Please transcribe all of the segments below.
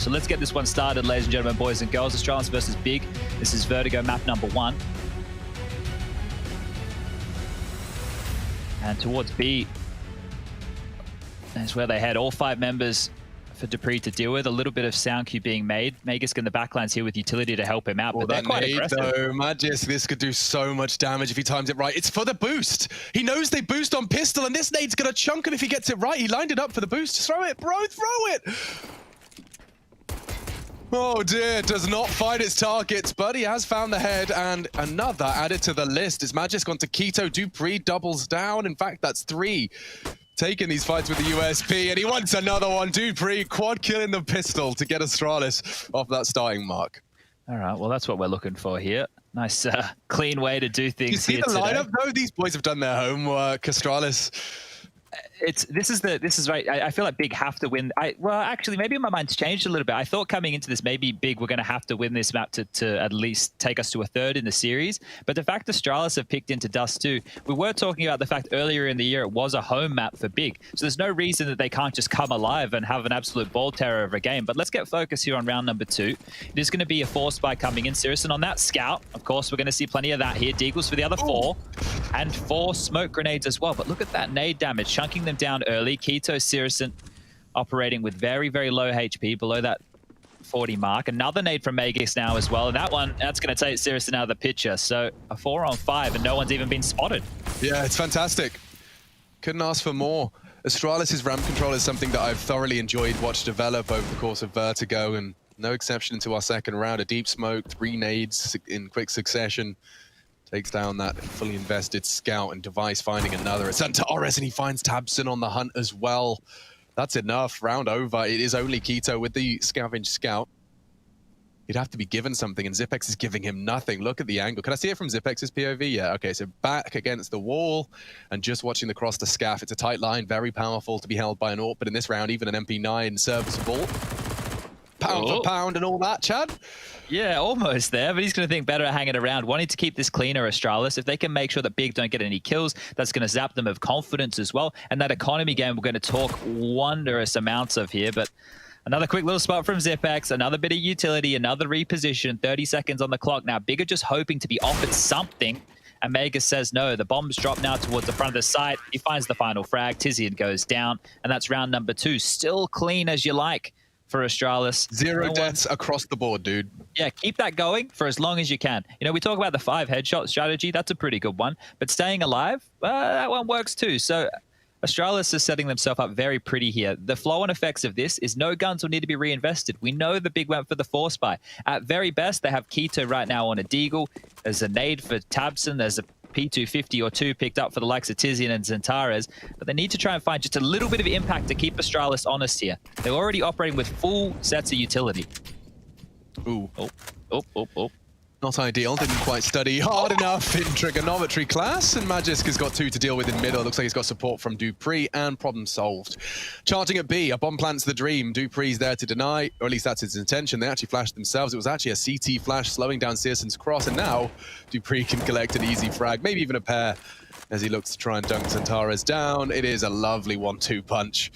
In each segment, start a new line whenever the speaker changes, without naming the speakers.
So let's get this one started, ladies and gentlemen, boys and girls. Astralis versus Big. This is Vertigo map number 1. And towards B is where they head. All 5 members for dupreeh to deal with. A little bit of sound cue being made. Magisk in the backlines here with utility to help him out, but they're quite aggressive.
Though, Magisk, this could do so much damage if he times it right. It's for the boost. He knows they boost on pistol, and this nade's gonna chunk it if he gets it right. He lined it up for the boost. Throw it, bro, throw it! Oh dear, does not find its targets, but he has found the head, and another added to the list. Is Magisk onto Keto? dupreeh doubles down. In fact, that's 3. Taking these fights with the USP, and he wants another one. dupreeh quad killing the pistol to get Astralis off that starting mark.
All right, well, that's what we're looking for here. Nice, clean way to do things.
You see the lineup, though? These boys have done their homework. Astralis.
This is right. I feel like Big have to win. Well, actually, maybe my mind's changed a little bit. I thought coming into this, maybe Big were going to have to win this map to at least take us to a 3rd in the series. But the fact Astralis have picked into Dust 2, we were talking about the fact earlier in the year it was a home map for Big. So there's no reason that they can't just come alive and have an absolute ball terror of a game. But let's get focused here on round number 2. It is going to be a 4 spy coming in. Sirison on that scout. Of course, we're going to see plenty of that here. Deagles for the other 4. And 4 smoke grenades as well. But look at that nade damage, chunking them down early. Keto, Sirison operating with very, very low HP, below that 40 mark. Another nade from Magisk now as well. And that's going to take Sirison out of the picture. So a 4-on-5 and no one's even been spotted.
Yeah, it's fantastic. Couldn't ask for more. Astralis' ramp control is something that I've thoroughly enjoyed, watched develop over the course of Vertigo, and no exception into our second round. A deep smoke, 3 nades in quick succession. Takes down that fully invested scout, and Device finding another. It's Antares, and he finds Tabson on the hunt as well. That's enough. Round over. It is only Keto with the scavenged scout. He'd have to be given something, and Zipex is giving him nothing. Look at the angle. Can I see it from Zipex's POV? Yeah, okay, so back against the wall, and just watching the cross to scaff. It's a tight line, very powerful to be held by an AWP, but in this round, even an MP9 serviceable. Pound for pound and all that, Chad.
Yeah, almost there, but he's going to think better at hanging around, wanting to keep this cleaner, Astralis. If they can make sure that Big don't get any kills, that's going to zap them of confidence as well. And that economy game we're going to talk wondrous amounts of here, but another quick little spot from Zipex, another bit of utility, another reposition, 30 seconds on the clock. Now, Big are just hoping to be offered something, and Magisk says no. The bombs drop now towards the front of the site. He finds the final frag. Tizian goes down, and that's round number 2. Still clean as you like for Astralis.
0 deaths across the board, dude.
Yeah, keep that going for as long as you can. You know, we talk about the 5 headshot strategy. That's a pretty good one. But staying alive, that one works too. So Astralis is setting themselves up very pretty here. The flow-on effects of this is no guns will need to be reinvested. We know the Big went for the 4 spy. At very best, they have Keto right now on a Deagle. There's a nade for Tabson. There's a P250 or 2 picked up for the likes of Tizian and Zentares, but they need to try and find just a little bit of impact to keep Astralis honest here. They're already operating with full sets of utility.
Ooh.
Oh.
Not ideal, didn't quite study hard enough in trigonometry class, and Magisk has got 2 to deal with in middle. Looks like he's got support from dupreeh, and problem solved. Charging at B, a bomb plants the dream. dupreeh's there to deny, or at least that's his intention. They actually flashed themselves. It was actually a CT flash slowing down Searson's cross, and now dupreeh can collect an easy frag, maybe even a pair, as he looks to try and dunk Zentares down. It is a lovely 1-2 punch.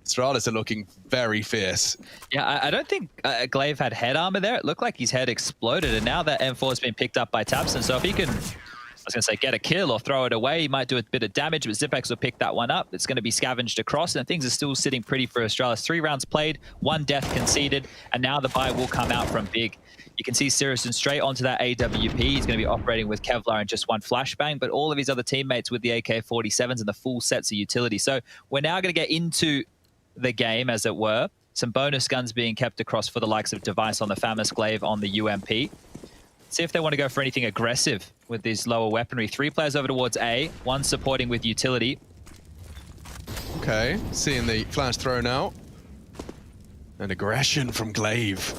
Astralis are looking very fierce.
Yeah, I don't think Glaive had head armor there. It looked like his head exploded, and now that M4 has been picked up by Tabson. So if he can, I was going to say, get a kill or throw it away, he might do a bit of damage, but Zipex will pick that one up. It's going to be scavenged across, and things are still sitting pretty for Astralis. 3 rounds played, 1 death conceded, and now the buy will come out from Big. You can see Sirison straight onto that AWP. He's going to be operating with Kevlar and just 1 flashbang, but all of his other teammates with the AK-47s and the full sets of utility. So we're now going to get into the game, as it were. Some bonus guns being kept across for the likes of Device on the Famous Glaive on the UMP. See if they want to go for anything aggressive with these lower weaponry. 3 players over towards A, 1 supporting with utility.
Okay, seeing the flash thrown out. And aggression from Glaive.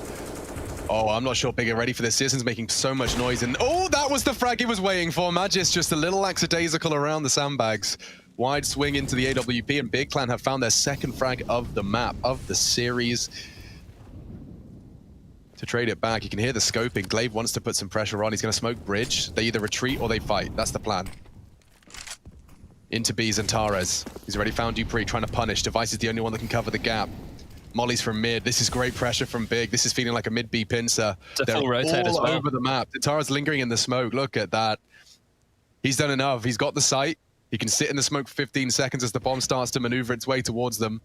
Oh, I'm not sure Big are ready for this. Searson's making so much noise, and oh, that was the frag he was waiting for. Magisk just a little lackadaisical around the sandbags. Wide swing into the AWP, and Big Clan have found their 2nd frag of the map, of the series. To trade it back, you can hear the scoping. Glaive wants to put some pressure on. He's going to smoke bridge. They either retreat or they fight. That's the plan. Into B, Zentares. He's already found dupreeh, trying to punish. Device is the only one that can cover the gap. Molly's from mid. This is great pressure from Big. This is feeling like a mid-B pincer.
It's a
They're
full rotate as
all
well.
over the map. Zantara's lingering in the smoke. Look at that. He's done enough. He's got the sight. He can sit in the smoke for 15 seconds as the bomb starts to maneuver its way towards them.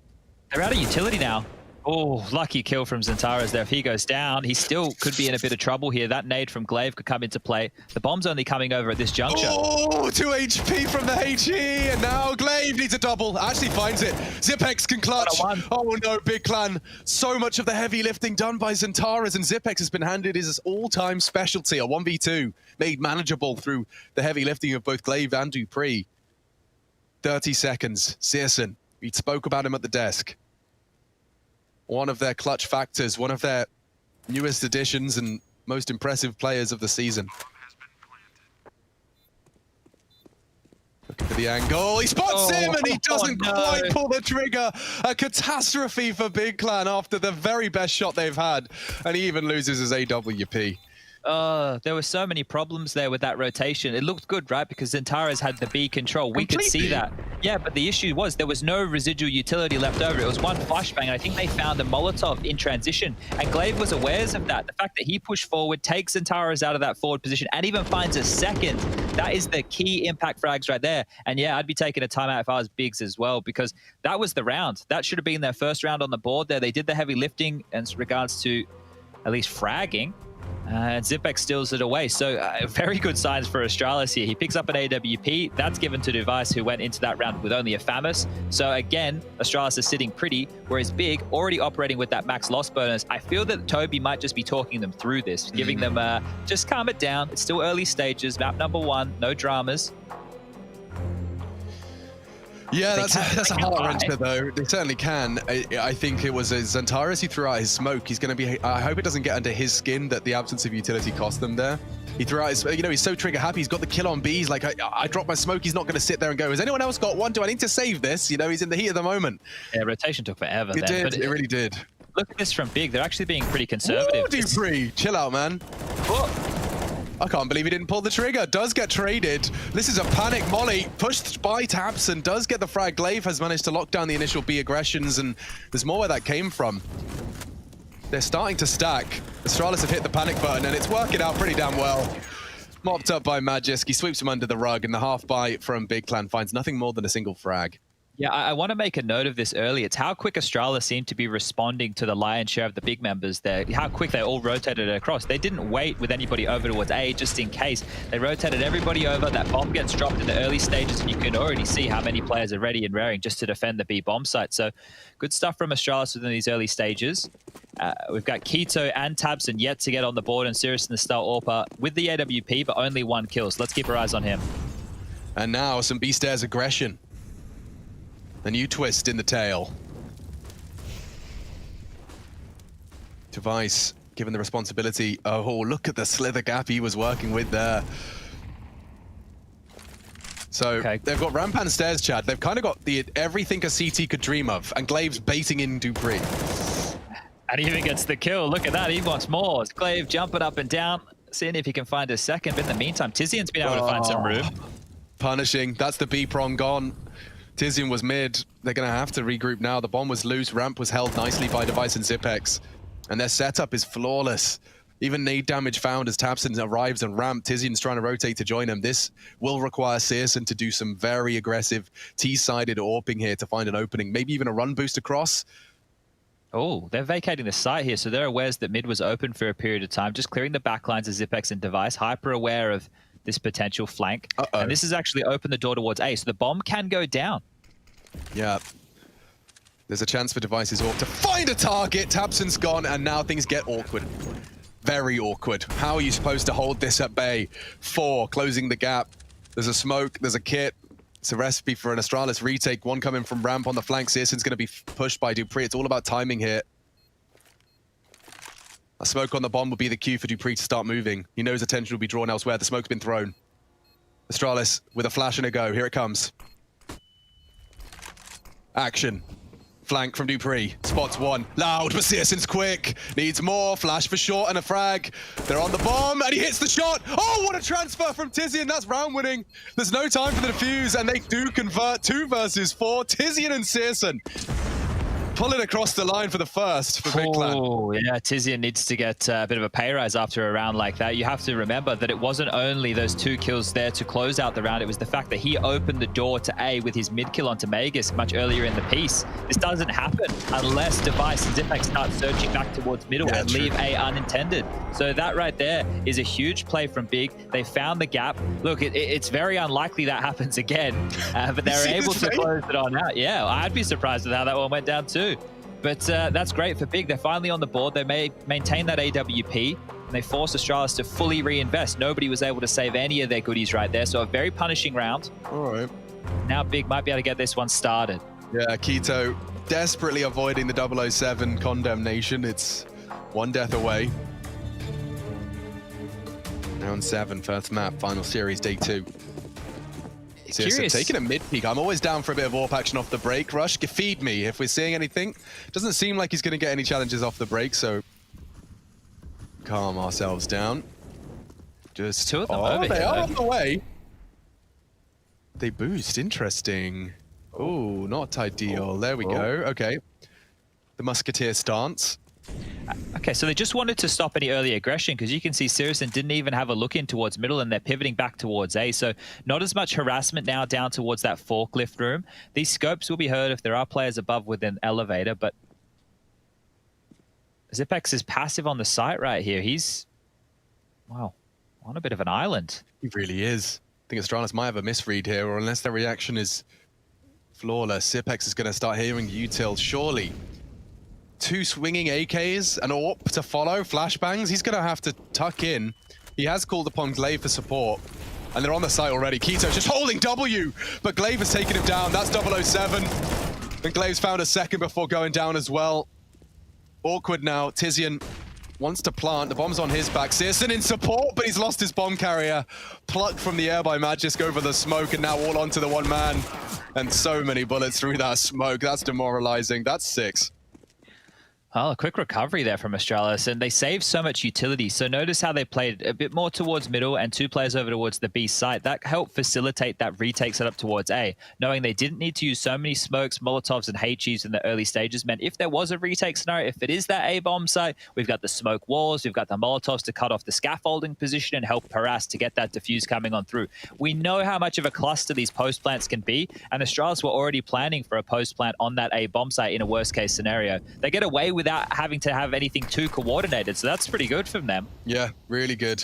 They're out of utility now. Oh, lucky kill from Zantara's there. If he goes down, he still could be in a bit of trouble here. That nade from Glaive could come into play. The bomb's only coming over at this juncture.
Oh, 2 HP from the HE, and now Glaive needs a double. Actually finds it. Zipex can clutch. Oh no, Big Clan. So much of the heavy lifting done by Zantara's, and Zipex has been handed his all-time specialty, a 1v2, made manageable through the heavy lifting of both Glaive and Dupree. 30 seconds. Searson, we spoke about him at the desk. One of their clutch factors, one of their newest additions and most impressive players of the season. Looking for the angle, he spots him and he doesn't quite pull the trigger. A catastrophe for Big Clan after the very best shot they've had. And he even loses his AWP.
There were so many problems there with that rotation. It looked good, right? Because Zantara's had the B control. We could see that. Yeah, but the issue was there was no residual utility left over. It was one flashbang, and I think they found a Molotov in transition. And Glaive was aware of that. The fact that he pushed forward, takes Zantara's out of that forward position, and even finds a second. That is the key impact frags right there. And yeah, I'd be taking a timeout if I was Biggs as well, because that was the round. That should have been their first round on the board there. They did the heavy lifting in regards to at least fragging. And Zipex steals it away. So very good signs for Astralis here. He picks up an AWP. That's given to Device, who went into that round with only a FAMAS. So again, Astralis is sitting pretty, whereas Big already operating with that max loss bonus. I feel that Toby might just be talking them through this, giving them just calm it down. It's still early stages. Map number 1, no dramas.
Yeah, that's a heart wrencher though. They certainly can. I think it was Zantara's who threw out his smoke. He's going to be. I hope it doesn't get under his skin that the absence of utility cost them there. He threw out his. You know, he's so trigger happy. He's got the kill on B. He's like, I dropped my smoke. He's not going to sit there and go, has anyone else got one? Do I need to save this? You know, he's in the heat of the moment.
Yeah, rotation took forever.
It did. It really did.
Look at this from Big. They're actually being pretty conservative.
Ooh, Dupree, chill out, man.
Whoa.
I can't believe he didn't pull the trigger. Does get traded. This is a panic molly pushed by Tabson. Does get the frag. Glaive has managed to lock down the initial B aggressions, and there's more where that came from. They're starting to stack. Astralis have hit the panic button, and it's working out pretty damn well. Mopped up by Magisk. He sweeps him under the rug, and the half buy from Big Clan finds nothing more than a single frag.
Yeah, I want to make a note of this early. It's how quick Astralis seemed to be responding to the lion's share of the big members there. How quick they all rotated across. They didn't wait with anybody over towards A just in case. They rotated everybody over. That bomb gets dropped in the early stages, and you can already see how many players are ready and raring just to defend the B bomb site. So good stuff from Astralis within these early stages. We've got Keto and Tabson yet to get on the board, and Searson the Star Orpa with the AWP, but only 1 kill. So let's keep our eyes on him.
And now some B-Stairs aggression. A new twist in the tail. Device given the responsibility. Oh, look at the slither gap he was working with there. So they've got ramp and stairs, Chad. They've kind of got the everything a CT could dream of, and Glaive's baiting in Dupree.
And he even gets the kill. Look at that. He wants more. It's Glaive jumping up and down, seeing if he can find a second. But in the meantime, Tizian's been able to find some room. Punishing.
That's the B prong gone. Tizian was mid. They're going to have to regroup now. The bomb was loose. Ramp was held nicely by Device and Zipex. And their setup is flawless. Even nade damage found as Tabson arrives and ramp. Tizian's trying to rotate to join him. This will require Searson to do some very aggressive T-sided AWPing here to find an opening. Maybe even a run boost across.
Oh, they're vacating the site here. So they're aware that mid was open for a period of time. Just clearing the backlines of Zipex and Device. Hyper aware of this potential flank. And this has actually opened the door towards A. So the bomb can go down.
Yeah. There's a chance for Device's AWP to find a target. Tabson's gone, and now things get awkward. Very awkward. How are you supposed to hold this at bay? 4, closing the gap. There's a smoke, there's a kit. It's a recipe for an Astralis retake. One coming from ramp on the flank. Searson's going to be pushed by Dupree. It's all about timing here. A smoke on the bomb will be the cue for Dupree to start moving. He knows attention will be drawn elsewhere. The smoke's been thrown. Astralis with a flash and a go. Here it comes. Action. Flank from Dupree. Spots 1. Loud, but Searson's quick. Needs more. Flash for short and a frag. They're on the bomb, and he hits the shot. Oh, what a transfer from Tizian. That's round winning. There's no time for the defuse, and they do convert 2 versus 4. Tizian and Searson pull it across the line for the first for Big Clan.
Oh, yeah, Tizian needs to get a bit of a pay rise after a round like that. You have to remember that it wasn't only those 2 kills there to close out the round, it was the fact that he opened the door to A with his mid kill onto Magus much earlier in the piece. This doesn't happen unless Device and Zipex start searching back towards middle and leave A unintended. So that right there is a huge play from Big. They found the gap. Look, it's very unlikely that happens again, but they're able to close it on out. Yeah, I'd be surprised with how that one went down too. But that's great for Big. They're finally on the board. They may maintain that AWP, and they forced Astralis to fully reinvest. Nobody was able to save any of their goodies right there, so a very punishing round.
All right.
Now Big might be able to get this one started.
Yeah, Keto desperately avoiding the 007 condemnation. It's 1 death away. Round 7, first map, final series, day 2.
Curious.
Taking a mid peek. I'm always down for a bit of AWP action off the break. Rush, feed me if we're seeing anything. Doesn't seem like he's going to get any challenges off the break, so calm ourselves down. Just
2 of them over
they
here.
are on the way. They boost. Interesting. Oh, not ideal. There we go. Okay. The Musketeer stance.
Okay, so they just wanted to stop any early aggression because you can see Sirison didn't even have a look in towards middle and they're pivoting back towards A. So not as much harassment now down towards that forklift room. These scopes will be heard if there are players above with an elevator, but Zipex is passive on the site right here. He's, wow, on a bit of an island.
He really is. I think Astralis might have a misread here, or unless their reaction is flawless, Zipex is going to start hearing util, surely. 2 swinging AKs, an AWP to follow, flashbangs. He's going to have to tuck in. He has called upon Glaive for support, and they're on the site already. Keto's just holding W, but Glaive has taken him down. That's 007. And Glaive's found a second before going down as well. Awkward now. Tizian wants to plant. The bomb's on his back. Searson in support, but he's lost his bomb carrier. Plucked from the air by Magisk over the smoke, and now all onto the 1 man. And so many bullets through that smoke. That's demoralizing. That's 6.
Oh, a quick recovery there from Astralis, and they saved so much utility. So notice how they played a bit more towards middle and 2 players over towards the B site. That helped facilitate that retake setup towards A. Knowing they didn't need to use so many smokes, Molotovs, and HEs in the early stages meant if there was a retake scenario, if it is that A bomb site, we've got the smoke walls, we've got the Molotovs to cut off the scaffolding position and help harass to get that diffuse coming on through. We know how much of a cluster these post plants can be, and Astralis were already planning for a post plant on that A bomb site in a worst case scenario. They get away without having to have anything too coordinated, so that's pretty good from them.
Yeah, really good.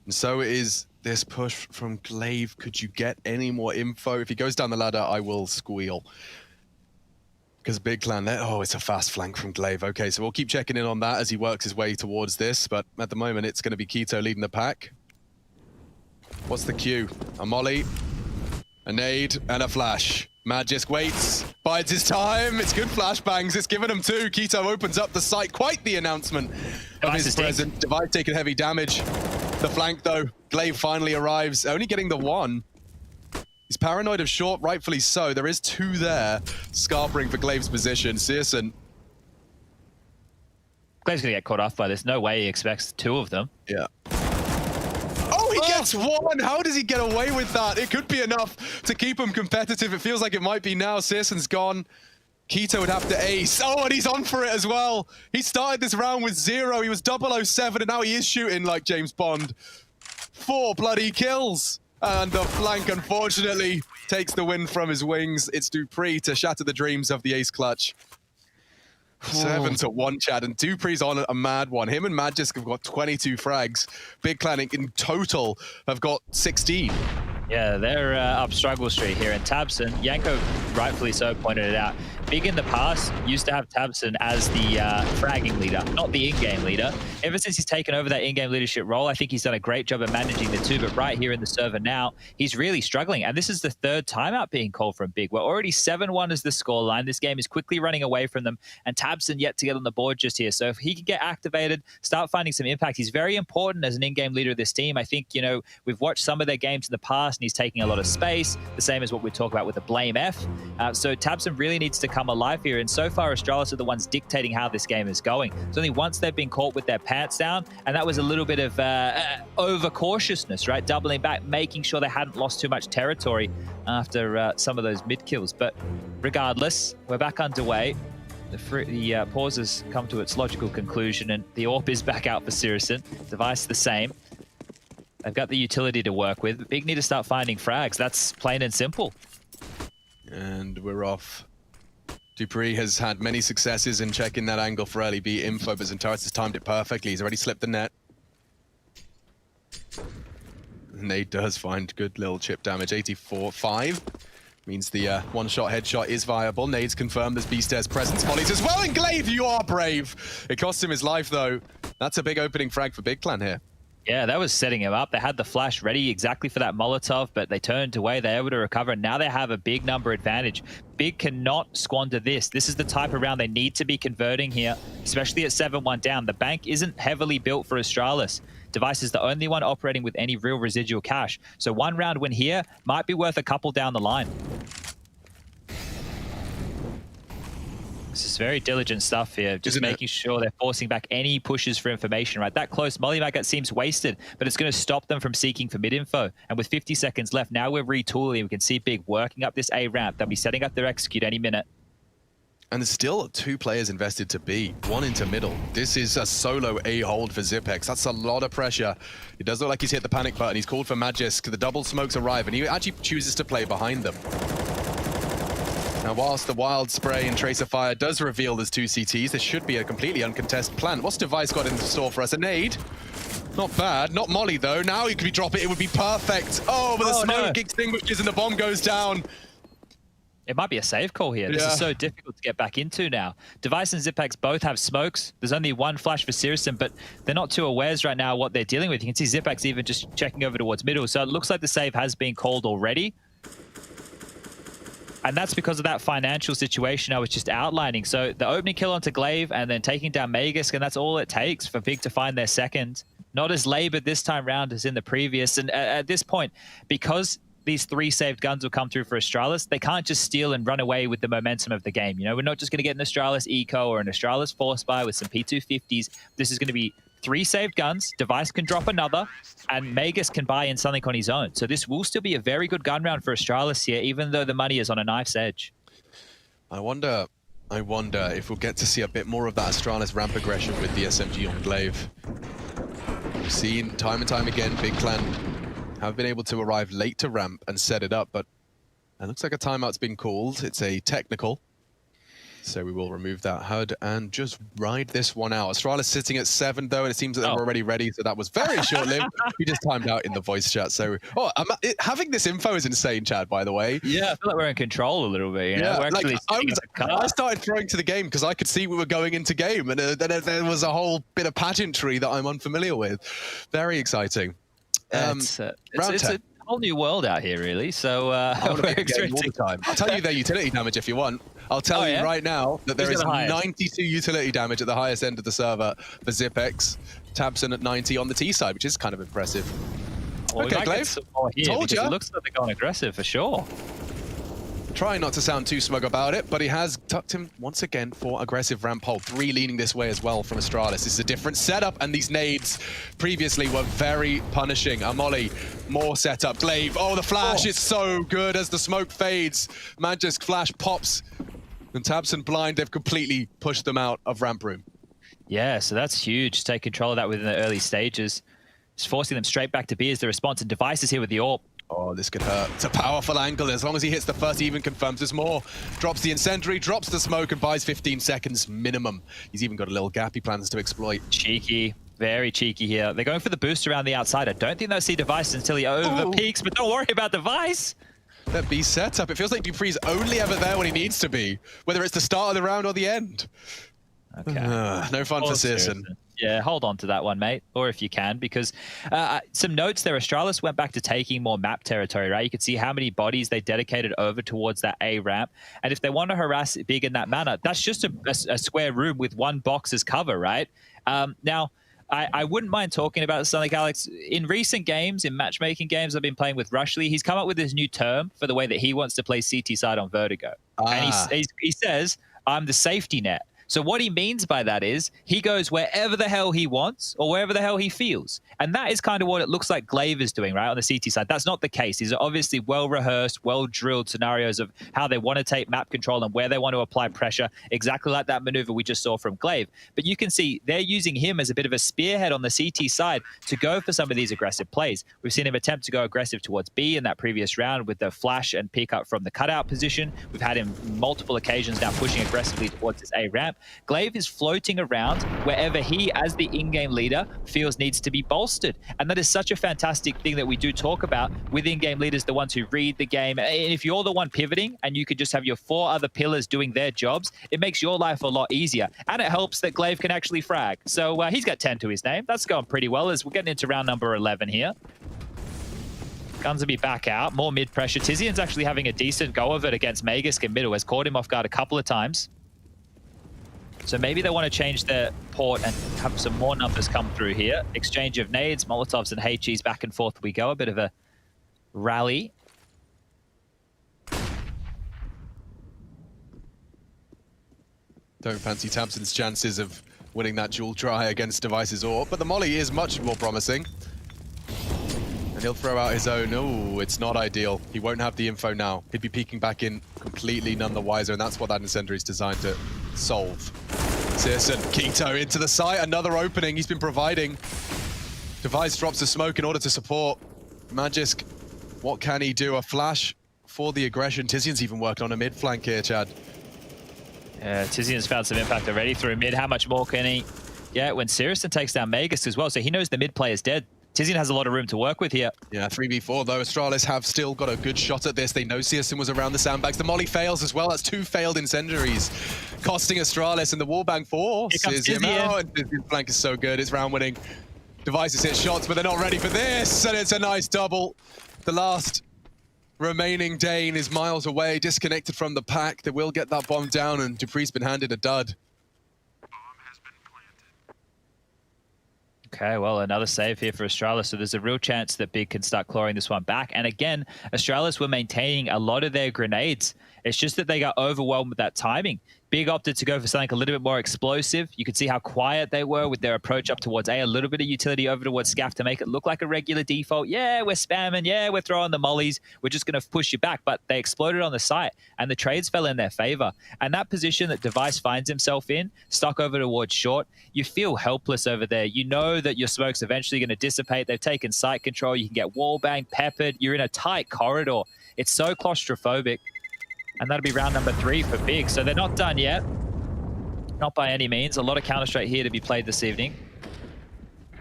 And so it is this push from Glaive. Could you get any more info? If he goes down the ladder, I will squeal. Because Big Clan, oh, it's a fast flank from Glaive. Okay, so we'll keep checking in on that as he works his way towards this, but at the moment it's going to be Keto leading the pack. What's the cue? A molly, a nade, and a flash. Magisk waits, bides his time. It's good flashbangs. It's given him 2. Keto opens up the site. Quite the announcement of his presence. Device taking heavy damage. The flank, though. Glaive finally arrives, only getting the 1. He's paranoid of short, rightfully so. There is 2 there, scarpering for Glaive's position. Searson.
Glaive's going to get caught off by this. No way he expects 2 of them.
Yeah. He gets 1. How does he get away with that? It could be enough to keep him competitive. It feels like it might be now. Searson's gone. Keto would have to ace. Oh, and he's on for it as well. He started this round with 0. He was 007, and now he is shooting like James Bond. 4 bloody kills. And the flank, unfortunately, takes the win from his wings. It's Dupree to shatter the dreams of the ace clutch. 7-1, Chad, and Dupree's on a mad one. Him and Magisk have got 22 frags. Big Clan in total have got 16.
Yeah, they're up struggle street here. And Tabson, Yanko rightfully so pointed it out. Big in the past used to have Tabson as the fragging leader, not the in-game leader. Ever since he's taken over that in-game leadership role, I think he's done a great job of managing the 2. But right here in the server now, he's really struggling. And this is the 3rd timeout being called from Big. We're already 7-1 as the scoreline. This game is quickly running away from them. And Tabson yet to get on the board just here. So if he can get activated, start finding some impact, he's very important as an in-game leader of this team. I think, you know, we've watched some of their games in the past, and he's taking a lot of space, the same as what we talk about with the Blame F. So Tabson really needs to come alive here, and so far Astralis are the ones dictating how this game is going. It's only once they've been caught with their pants down, and that was a little bit of over-cautiousness, right? Doubling back, making sure they hadn't lost too much territory after some of those mid-kills. But regardless, we're back underway. The pause has come to its logical conclusion, and the AWP is back out for Syrison. Device the same. They've got the utility to work with. Big need to start finding frags. That's plain and simple.
And we're off. Dupree has had many successes in checking that angle for early B info, but Zentaris has timed it perfectly. He's already slipped the net. Nade does find good little chip damage. 84-5 means the one-shot headshot is viable. Nade's confirmed there's B-Stairs presence. Molly's as well, and Glaive, you are brave. It cost him his life, though. That's a big opening frag for Big Clan here. Yeah,
that was setting him up. They had the flash ready exactly for that Molotov, but they turned away. They were able to recover, and now they have a big number advantage. Big cannot squander this. This is the type of round they need to be converting here, especially at 7-1 down. The bank isn't heavily built for Astralis. Device is the only one operating with any real residual cash. So one round win here might be worth a couple down the line. This is very diligent stuff here, just making sure they're forcing back any pushes for information, right? That close molly maggot seems wasted, but it's going to stop them from seeking for mid-info. And with 50 seconds left, now we're retooling. We can see Big working up this A ramp. They'll be setting up their execute any minute.
And there's still 2 players invested to B, 1 into middle. This is a solo A hold for Zipex. That's a lot of pressure. It does look like he's hit the panic button. He's called for Magisk. The double smokes arrive, and he actually chooses to play behind them. Now, whilst the Wild Spray and Tracer Fire does reveal there's 2 CTs, this should be a completely uncontested plan. What's Device got in store for us? A nade? Not bad. Not Molly, though. Now he could be drop it. It would be perfect. Oh, but the smoke extinguishes and the bomb goes down.
It might be a save call here. This is so difficult to get back into now. Device and Zipex both have smokes. There's only one flash for Syrison, but they're not too aware right now what they're dealing with. You can see Zipex even just checking over towards middle. So it looks like the save has been called already. And that's because of that financial situation I was just outlining. So the opening kill onto Glaive and then taking down Magisk, and that's all it takes for Big to find their second. Not as labored this time round as in the previous. And at this point, because these 3 saved guns will come through for Astralis, they can't just steal and run away with the momentum of the game. You know, we're not just going to get an Astralis Eco or an Astralis Force Buy with some P250s. This is going to be 3 saved guns, Device can drop another, and Magus can buy in something on his own. So this will still be a very good gun round for Astralis here, even though the money is on a knife's edge.
I wonder if we'll get to see a bit more of that Astralis ramp aggression with the SMG on Glaive. We've seen time and time again, Big Clan have been able to arrive late to ramp and set it up, but it looks like a timeout's been called. It's a technical. So we will remove that HUD and just ride this one out. Astralis sitting at 7, though, and it seems that they're already ready, so that was very short-lived. We just timed out in the voice chat. So, having this info is insane, Chad, by the way.
Yeah, I feel like we're in control a little bit. You know? We're actually
I started throwing to the game because I could see we were going into game, and then there was a whole bit of pageantry that I'm unfamiliar with. Very exciting.
It's a whole new world out here, really. So we're expecting
all the time. I'll tell you their utility damage if you want. I'll tell you right now that there is 92 utility damage at the highest end of the server for Zipex. Tabson at 90 on the T side, which is kind of impressive.
Well, okay, Glaive. Told you. It looks like they're going aggressive for sure.
Trying not to sound too smug about it, but he has tucked him once again for aggressive ramp hold. 3 leaning this way as well from Astralis. This is a different setup, and these nades previously were very punishing. Molly, more setup. Glaive, the flash is so good as the smoke fades. Magisk flash pops. And Tabson blind, they've completely pushed them out of ramp room.
Yeah, so that's huge. Take control of that within the early stages. Just forcing them straight back to B as the response, and Device is here with the AWP.
Oh, this could hurt. It's a powerful angle. As long as he hits the first, he even confirms there's more. Drops the incendiary, drops the smoke, and buys 15 seconds minimum. He's even got a little gap he plans to exploit.
Cheeky. Very cheeky here. They're going for the boost around the outside. I don't think they'll see Device until he over peaks, but don't worry about Device.
That B setup. It feels like Dupree's only ever there when he needs to be, whether it's the start of the round or the end.
Okay.
No fun for Syrison.
Yeah, hold on to that one, mate, or if you can, because some notes there. Astralis went back to taking more map territory, right? You could see how many bodies they dedicated over towards that A ramp, and if they want to harass Big in that manner, that's just a square room with 1 box as cover, right? Now, I wouldn't mind talking about something like Alex. In recent games, in matchmaking games I've been playing with Rushley, he's come up with this new term for the way that he wants to play CT side on Vertigo. And he says, I'm the safety net. So what he means by that is he goes wherever the hell he wants or wherever the hell he feels. And that is kind of what it looks like Glaive is doing, right, on the CT side. That's not the case. These are obviously well-rehearsed, well-drilled scenarios of how they want to take map control and where they want to apply pressure, exactly like that maneuver we just saw from Glaive. But you can see they're using him as a bit of a spearhead on the CT side to go for some of these aggressive plays. We've seen him attempt to go aggressive towards B in that previous round with the flash and pick up from the cutout position. We've had him multiple occasions now pushing aggressively towards his A ramp. Glaive is floating around wherever he, as the in-game leader, feels needs to be bolstered. And that is such a fantastic thing that we do talk about with in-game leaders, the ones who read the game. And if you're the one pivoting and you could just have your 4 other pillars doing their jobs, it makes your life a lot easier. And it helps that Glaive can actually frag. So he's got 10 to his name. That's going pretty well as we're getting into round number 11 here. Guns will be back out. More mid-pressure. Tizian's actually having a decent go of it against Magisk in middle. Has caught him off guard a couple of times. So maybe they want to change their port and have some more numbers come through here. Exchange of nades, Molotovs and HEs back and forth we go. A bit of a rally.
Don't fancy Tamsin's chances of winning that dual try against Device's AWP, but the molly is much more promising. And he'll throw out his own. Oh, it's not ideal. He won't have the info now. He'd be peeking back in completely none the wiser, and that's what that incendiary is designed to solve. Searson, Keto into the site, another opening he's been providing. Device drops a smoke in order to support Magisk. What can he do? A flash for the aggression. Tizian's even working on a mid flank here, Chad.
Yeah, Tizian's found some impact already through mid. How much more can he get when Searson takes down Magisk as well? So he knows the mid play is dead. Tizian has a lot of room to work with here. Yeah,
3v4 though. Astralis have still got a good shot at this. They know Searson was around the sandbags. The molly fails as well. That's 2 failed incendiaries, costing Astralis, and the wallbang forces him out. And Tizian's flank is so good. It's round winning. Devices hit shots, but they're not ready for this. And it's a nice double. The last remaining Dane is miles away, disconnected from the pack. They will get that bomb down, and Dupree's been handed a dud.
Okay, well, another save here for Astralis, so there's a real chance that Big can start clawing this one back. And again, Astralis were maintaining a lot of their grenades. It's just that they got overwhelmed with that timing. Big opted to go for something a little bit more explosive. You could see how quiet they were with their approach up towards A. A little bit of utility over towards Scaff to make it look like a regular default. Yeah, we're spamming. Yeah, we're throwing the mollies. We're just going to push you back. But they exploded on the site, and the trades fell in their favor. And that position that Device finds himself in, stuck over towards short, you feel helpless over there. You know that your smoke's eventually going to dissipate. They've taken site control. You can get wallbang, peppered. You're in a tight corridor. It's so claustrophobic. And that'll be round number 3 for Big. So they're not done yet. Not by any means. A lot of Counter-Strike here to be played this evening.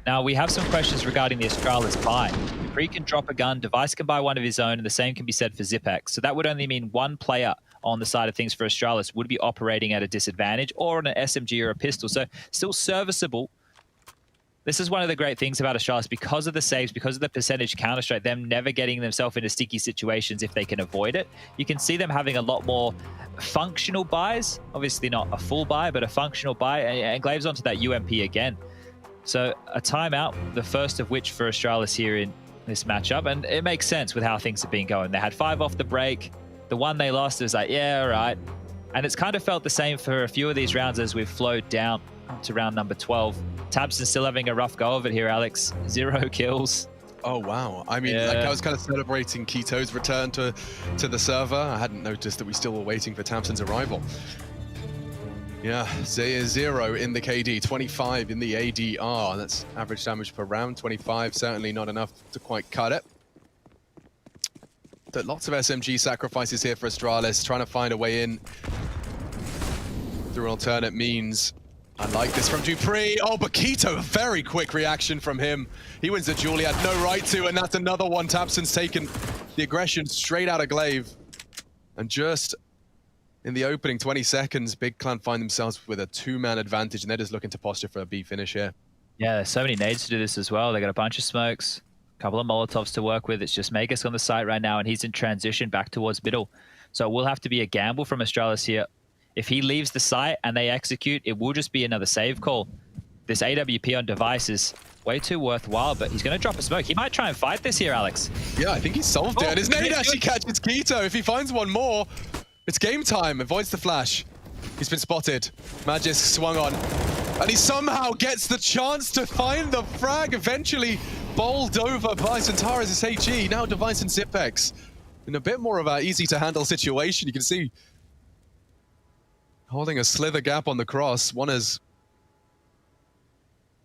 Now, we have some questions regarding the Astralis buy. Dupree can drop a gun, Device can buy one of his own, and the same can be said for Zipex. So that would only mean one player on the side of things for Astralis would be operating at a disadvantage, or on an SMG or a pistol. So still serviceable. This is one of the great things about Astralis, because of the saves, because of the percentage Counter-Strike, them never getting themselves into sticky situations if they can avoid it. You can see them having a lot more functional buys. Obviously not a full buy, but a functional buy. And Glaive's onto that UMP again. So a timeout, the first of which for Astralis here in this matchup. And it makes sense with how things have been going. They had 5 off the break. The one they lost was like, yeah, all right. And it's kind of felt the same for a few of these rounds as we've flowed down to round number 12. Tabson's still having a rough go of it here, Alex. 0 kills.
Oh, wow. I mean, like, I was kind of celebrating Keto's return to the server. I hadn't noticed that we still were waiting for Tamsin's arrival. Yeah, 0 in the KD, 25 in the ADR. That's average damage per round. 25, certainly not enough to quite cut it. But lots of SMG sacrifices here for Astralis, trying to find a way in through alternate means. I like this from Dupree. Oh, but Keto, a very quick reaction from him. He wins the duel he had no right to, and that's another one. Tabson's taken the aggression straight out of Glaive. And just in the opening 20 seconds, Big Clan find themselves with a 2-man advantage, and they're just looking to posture for a B finish here.
Yeah, there's so many nades to do this as well. They got a bunch of smokes, a couple of Molotovs to work with. It's just Magisk on the site right now, and he's in transition back towards middle. So it will have to be a gamble from Astralis here. If he leaves the site and they execute, it will just be another save call. This AWP on Device is way too worthwhile, but he's going to drop a smoke. He might try and fight this here, Alex.
Yeah, I think he solved it. And his nade actually catches Keto. If he finds one more, it's game time. Avoids the flash. He's been spotted. Magisk swung on. And he somehow gets the chance to find the frag, eventually bowled over by Zentaris' HE. Now Device and Zipex in a bit more of an easy-to-handle situation. You can see holding a slither gap on the cross. One has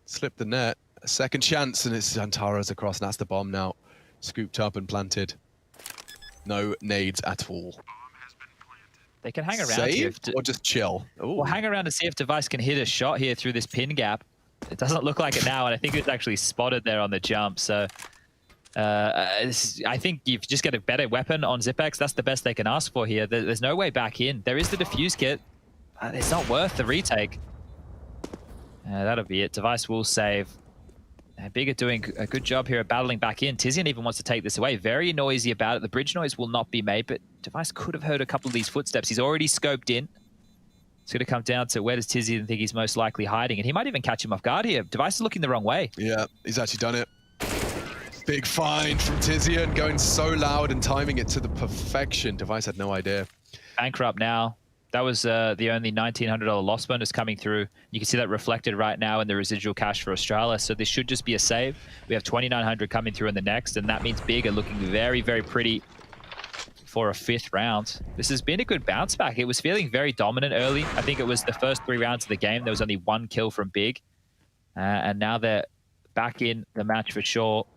slipped the net. A second chance, and it's Zentaris across, and that's the bomb now. Scooped up and planted. No nades at all.
They can hang around
Save
here.
or just chill? Ooh.
Well, hang around and see if Device can hit a shot here through this pin gap. It doesn't look like it now, and I think it's actually spotted there on the jump. So I think you've just got a better weapon on Zipex. That's the best they can ask for here. There's no way back in. There is the defuse kit. It's not worth the retake. That'll be it. Device will save. Big are doing a good job here of battling back in. Tizian even wants to take this away. Very noisy about it. The bridge noise will not be made, but Device could have heard a couple of these footsteps. He's already scoped in. It's going to come down to where does Tizian think he's most likely hiding, and he might even catch him off guard here. Device is looking the wrong way.
Yeah, he's actually done it. Big find from Tizian, going so loud and timing it to the perfection. Device had no idea.
Bankrupt now. That was the only $1,900 loss bonus coming through. You can see that reflected right now in the residual cash for Astralis. So this should just be a save. We have 2,900 coming through in the next, and that means Big are looking very, very pretty for a 5th round. This has been a good bounce back. It was feeling very dominant early. I think it was the first 3 rounds of the game. There was only 1 kill from Big. And now they're back in the match for sure.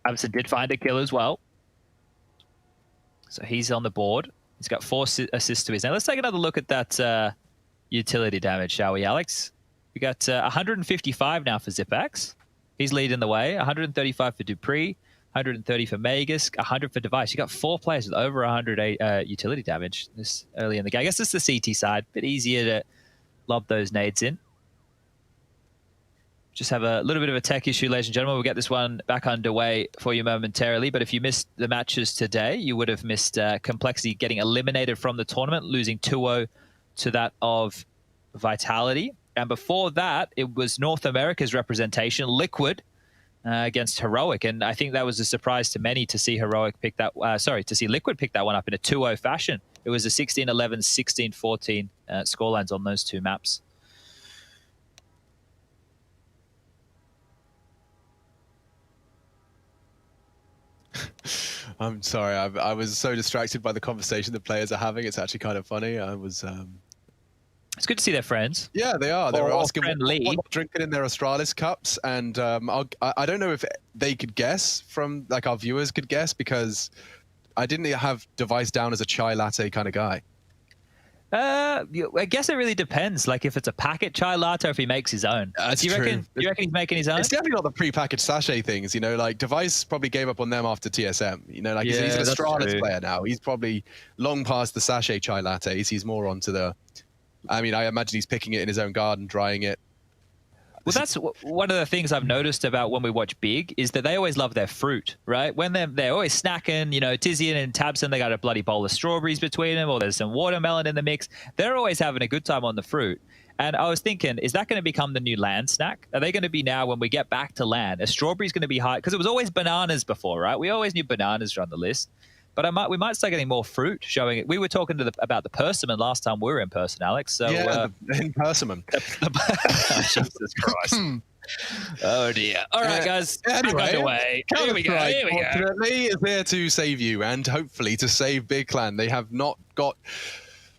Abson did find a kill as well. So he's on the board. He's got 4 assists to his name. Let's take another look at that utility damage, shall we, Alex? We got 155 now for Zipex. He's leading the way. 135 for Dupree, 130 for Magisk, 100 for Device. You got 4 players with over 100 utility damage this early in the game. I guess it's the CT side. Bit easier to lob those nades in. Just have a little bit of a tech issue, ladies and gentlemen. We'll get this one back underway for you momentarily. But if you missed the matches today, you would have missed Complexity getting eliminated from the tournament, losing 2-0 to that of Vitality. And before that, it was North America's representation, Liquid, against Heroic. And I think that was a surprise to many to see Heroic pick that, to see Liquid pick that one up in a 2-0 fashion. It was a 16-11, 16-14 scorelines on those 2 maps.
I'm sorry, I was so distracted by the conversation the players are having. It's actually kind of funny.
It's good to see their friends.
Yeah, they are. They were asking what they're drinking in their Astralis cups, and I don't know if they could guess from, like, our viewers could guess, because I didn't have Device down as a chai latte kind of guy.
I guess it really depends. Like, if it's a packet chai latte, or if he makes his own.
That's
you
true.
reckon he's making his own?
It's definitely not the pre-packaged sachet things, you know. Like, Device probably gave up on them after TSM. You know, like, he's an Astralis player now. He's probably long past the sachet chai lattes. He's more onto the. I mean, I imagine he's picking it in his own garden, drying it.
Well, that's one of the things I've noticed about when we watch Big is that they always love their fruit, right? When they're always snacking, you know, Tizian and Tabson, they got a bloody bowl of strawberries between them, or there's some watermelon in the mix. They're always having a good time on the fruit. And I was thinking, is that going to become the new LAN snack? Are they going to be now, when we get back to LAN, a strawberry's going to be high? Because it was always bananas before, right? We always knew bananas were on the list. But we might start getting more fruit showing it. We were talking about the persimmon last time we were in person, Alex. So,
yeah, in persimmon.
Jesus Christ. Oh, dear. All right, guys.
Anyway,
Here we go.
Fortunately, is there to save you, and hopefully to save Big Clan. They have not got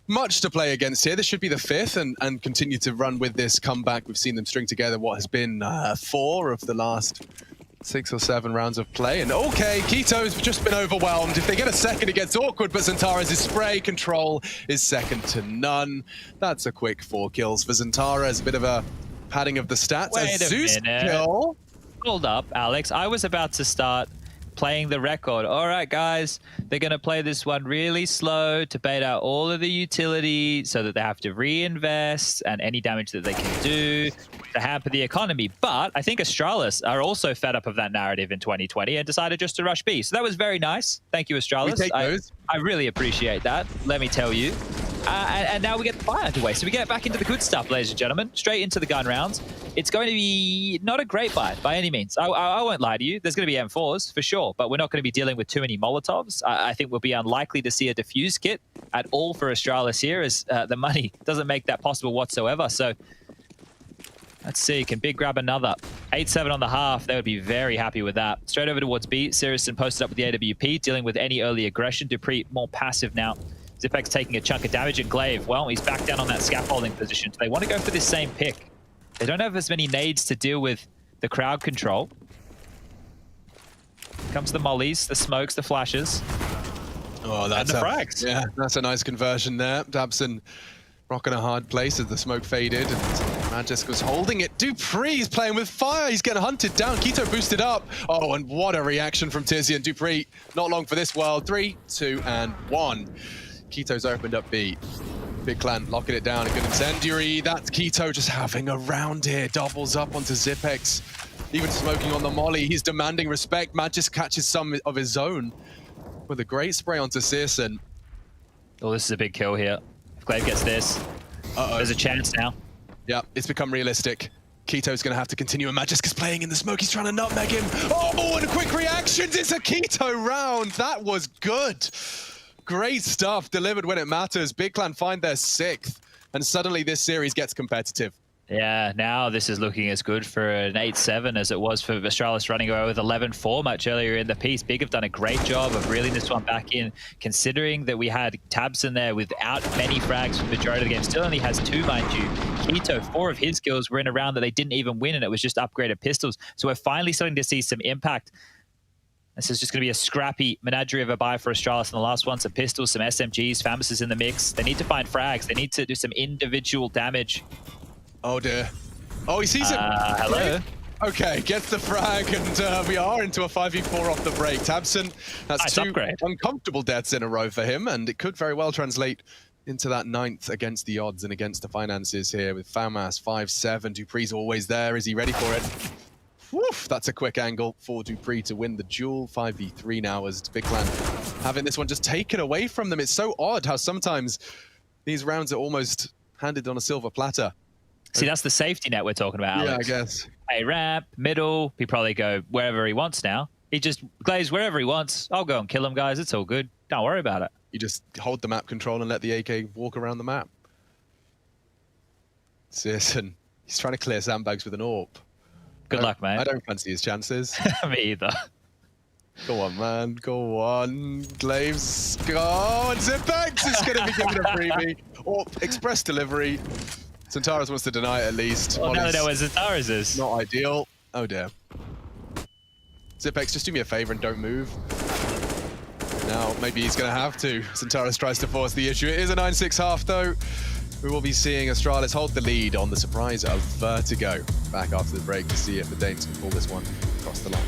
much to play against here. This should be the 5th, and continue to run with this comeback. We've seen them string together what has been 4 of the last 6 or 7 rounds of play. And okay, Keto's just been overwhelmed. If they get a second, it gets awkward, but Zentaris' spray control is second to none. That's a quick 4 kills for Zentaris. A bit of a padding of the stats.
Wait a minute.
Kill.
Hold up, Alex. I was about to start playing the record. All right, guys, they're going to play this one really slow to bait out all of the utility so that they have to reinvest and any damage that they can do to hamper the economy. But I think Astralis are also fed up of that narrative in 2020 and decided just to rush B. So that was very nice. Thank you, Astralis.
We take those.
I really appreciate that. Let me tell you. And now we get the fire underway. So we get back into the good stuff, ladies and gentlemen. Straight into the gun rounds. It's going to be not a great buy by any means. I won't lie to you. There's going to be M4s for sure, but we're not going to be dealing with too many Molotovs. I think we'll be unlikely to see a defuse kit at all for Astralis here, as the money doesn't make that possible whatsoever. So let's see. Can Big grab another? 8-7 on the half. They would be very happy with that. Straight over towards B. Siriusson posted up with the AWP, dealing with any early aggression. Dupree more passive now. Zipek's taking a chunk of damage, and Glaive, well, he's back down on that scaffolding position. So they want to go for this same pick. They don't have as many nades to deal with the crowd control. Comes the mollies, the smokes, the flashes.
Oh, that's
and the frags.
Yeah, that's a nice conversion there. Dabson rocking a hard place as the smoke faded, and Magisk was holding it. Dupree is playing with fire. He's getting hunted down. Keto boosted up. Oh, and what a reaction from Tizian. Dupree, not long for this world. 3, 2, and 1. Keto's opened up B. Big Clan locking it down. A good incendiary. That's Keto just having a round here. Doubles up onto Zipex. Even smoking on the molly. He's demanding respect. Magisk catches some of his own with a great spray onto Searson.
Oh, this is a big kill here. If Glaive gets this, there's a chance now.
Yeah, it's become realistic. Keto's going to have to continue, and Magisk is playing in the smoke. He's trying to nutmeg him. Oh, and quick reactions. It's a Keto round. That was good. Great stuff delivered when it matters. Big Clan find their 6th, and suddenly this series gets competitive.
Yeah, now this is looking as good for an 8-7 as it was for Astralis running away with 11-4 much earlier in the piece. Big have done a great job of reeling this one back in, considering that we had Tabson there without many frags for the majority of the game. Still only has 2, mind you. Keto, 4 of his kills were in a round that they didn't even win, and it was just upgraded pistols. So we're finally starting to see some impact. This is just going to be a scrappy menagerie of a buy for Astralis in the last one. Some pistols, some SMGs, Famus is in the mix. They need to find frags. They need to do some individual damage.
Oh dear. Oh, he sees it.
Hello.
Okay, gets the frag, and we are into a 5v4 off the break. Tabson, that's
nice
2
upgrade.
Uncomfortable deaths in a row for him, and it could very well translate into that 9th against the odds and against the finances here with Famas 5-7. Dupree's always there. Is he ready for it? Woof, that's a quick angle for Dupree to win the duel. 5v3 now as Big Clan having this one just taken away from them. It's so odd how sometimes these rounds are almost handed on a silver platter.
See, that's the safety net we're talking about, Alex.
Yeah, I guess.
A ramp, middle, he probably go wherever he wants now. He just glaze wherever he wants. I'll go and kill him, guys. It's all good. Don't worry about it.
You just hold the map control and let the AK walk around the map. Searson, he's trying to clear sandbags with an AWP.
Good luck, mate.
I don't fancy his chances.
Me either.
Go on, man. Go on. Glaives. Go. And Zipex is going to be given a freebie. Or express delivery. Centaurus wants to deny it at least.
Well, now they know where Centaurus is.
Not ideal. Oh, dear. Zipex, just do me a favor and don't move. Now, maybe he's going to have to. Centaurus tries to force the issue. It is a 9-6 half, though. We will be seeing Astralis hold the lead on the surprise of Vertigo. Back after the break to see if the Danes can pull this one across the line.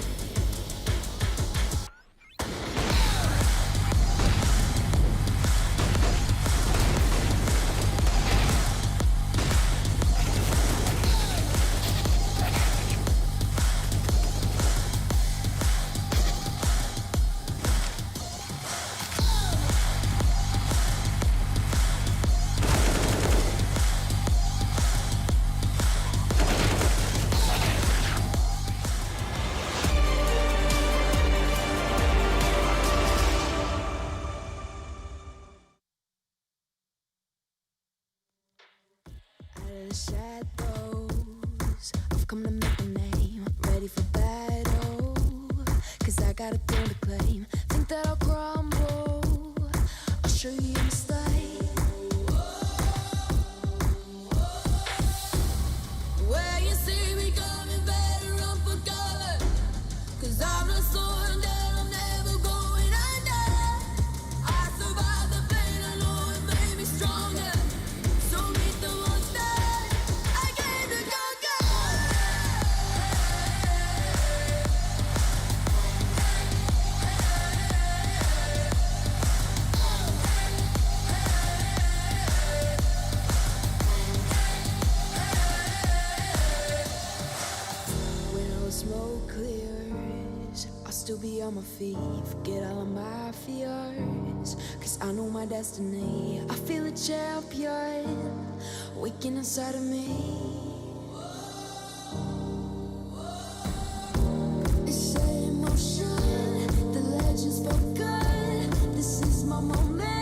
Shadows, I've come to make a name, ready for battle, 'cause I got a thing to claim. Think that I'll crumble, I'll show you your mistake. Where you see me coming, better run for cover, 'cause I'm not slowing down, I'm never going under. I survived the pain, I know it made me stronger, so meet the monster. still be on my feet, forget all of my fears, cause I know my destiny. I feel a champion waking inside of me. It's set in motion, the legends spoken. This is my moment.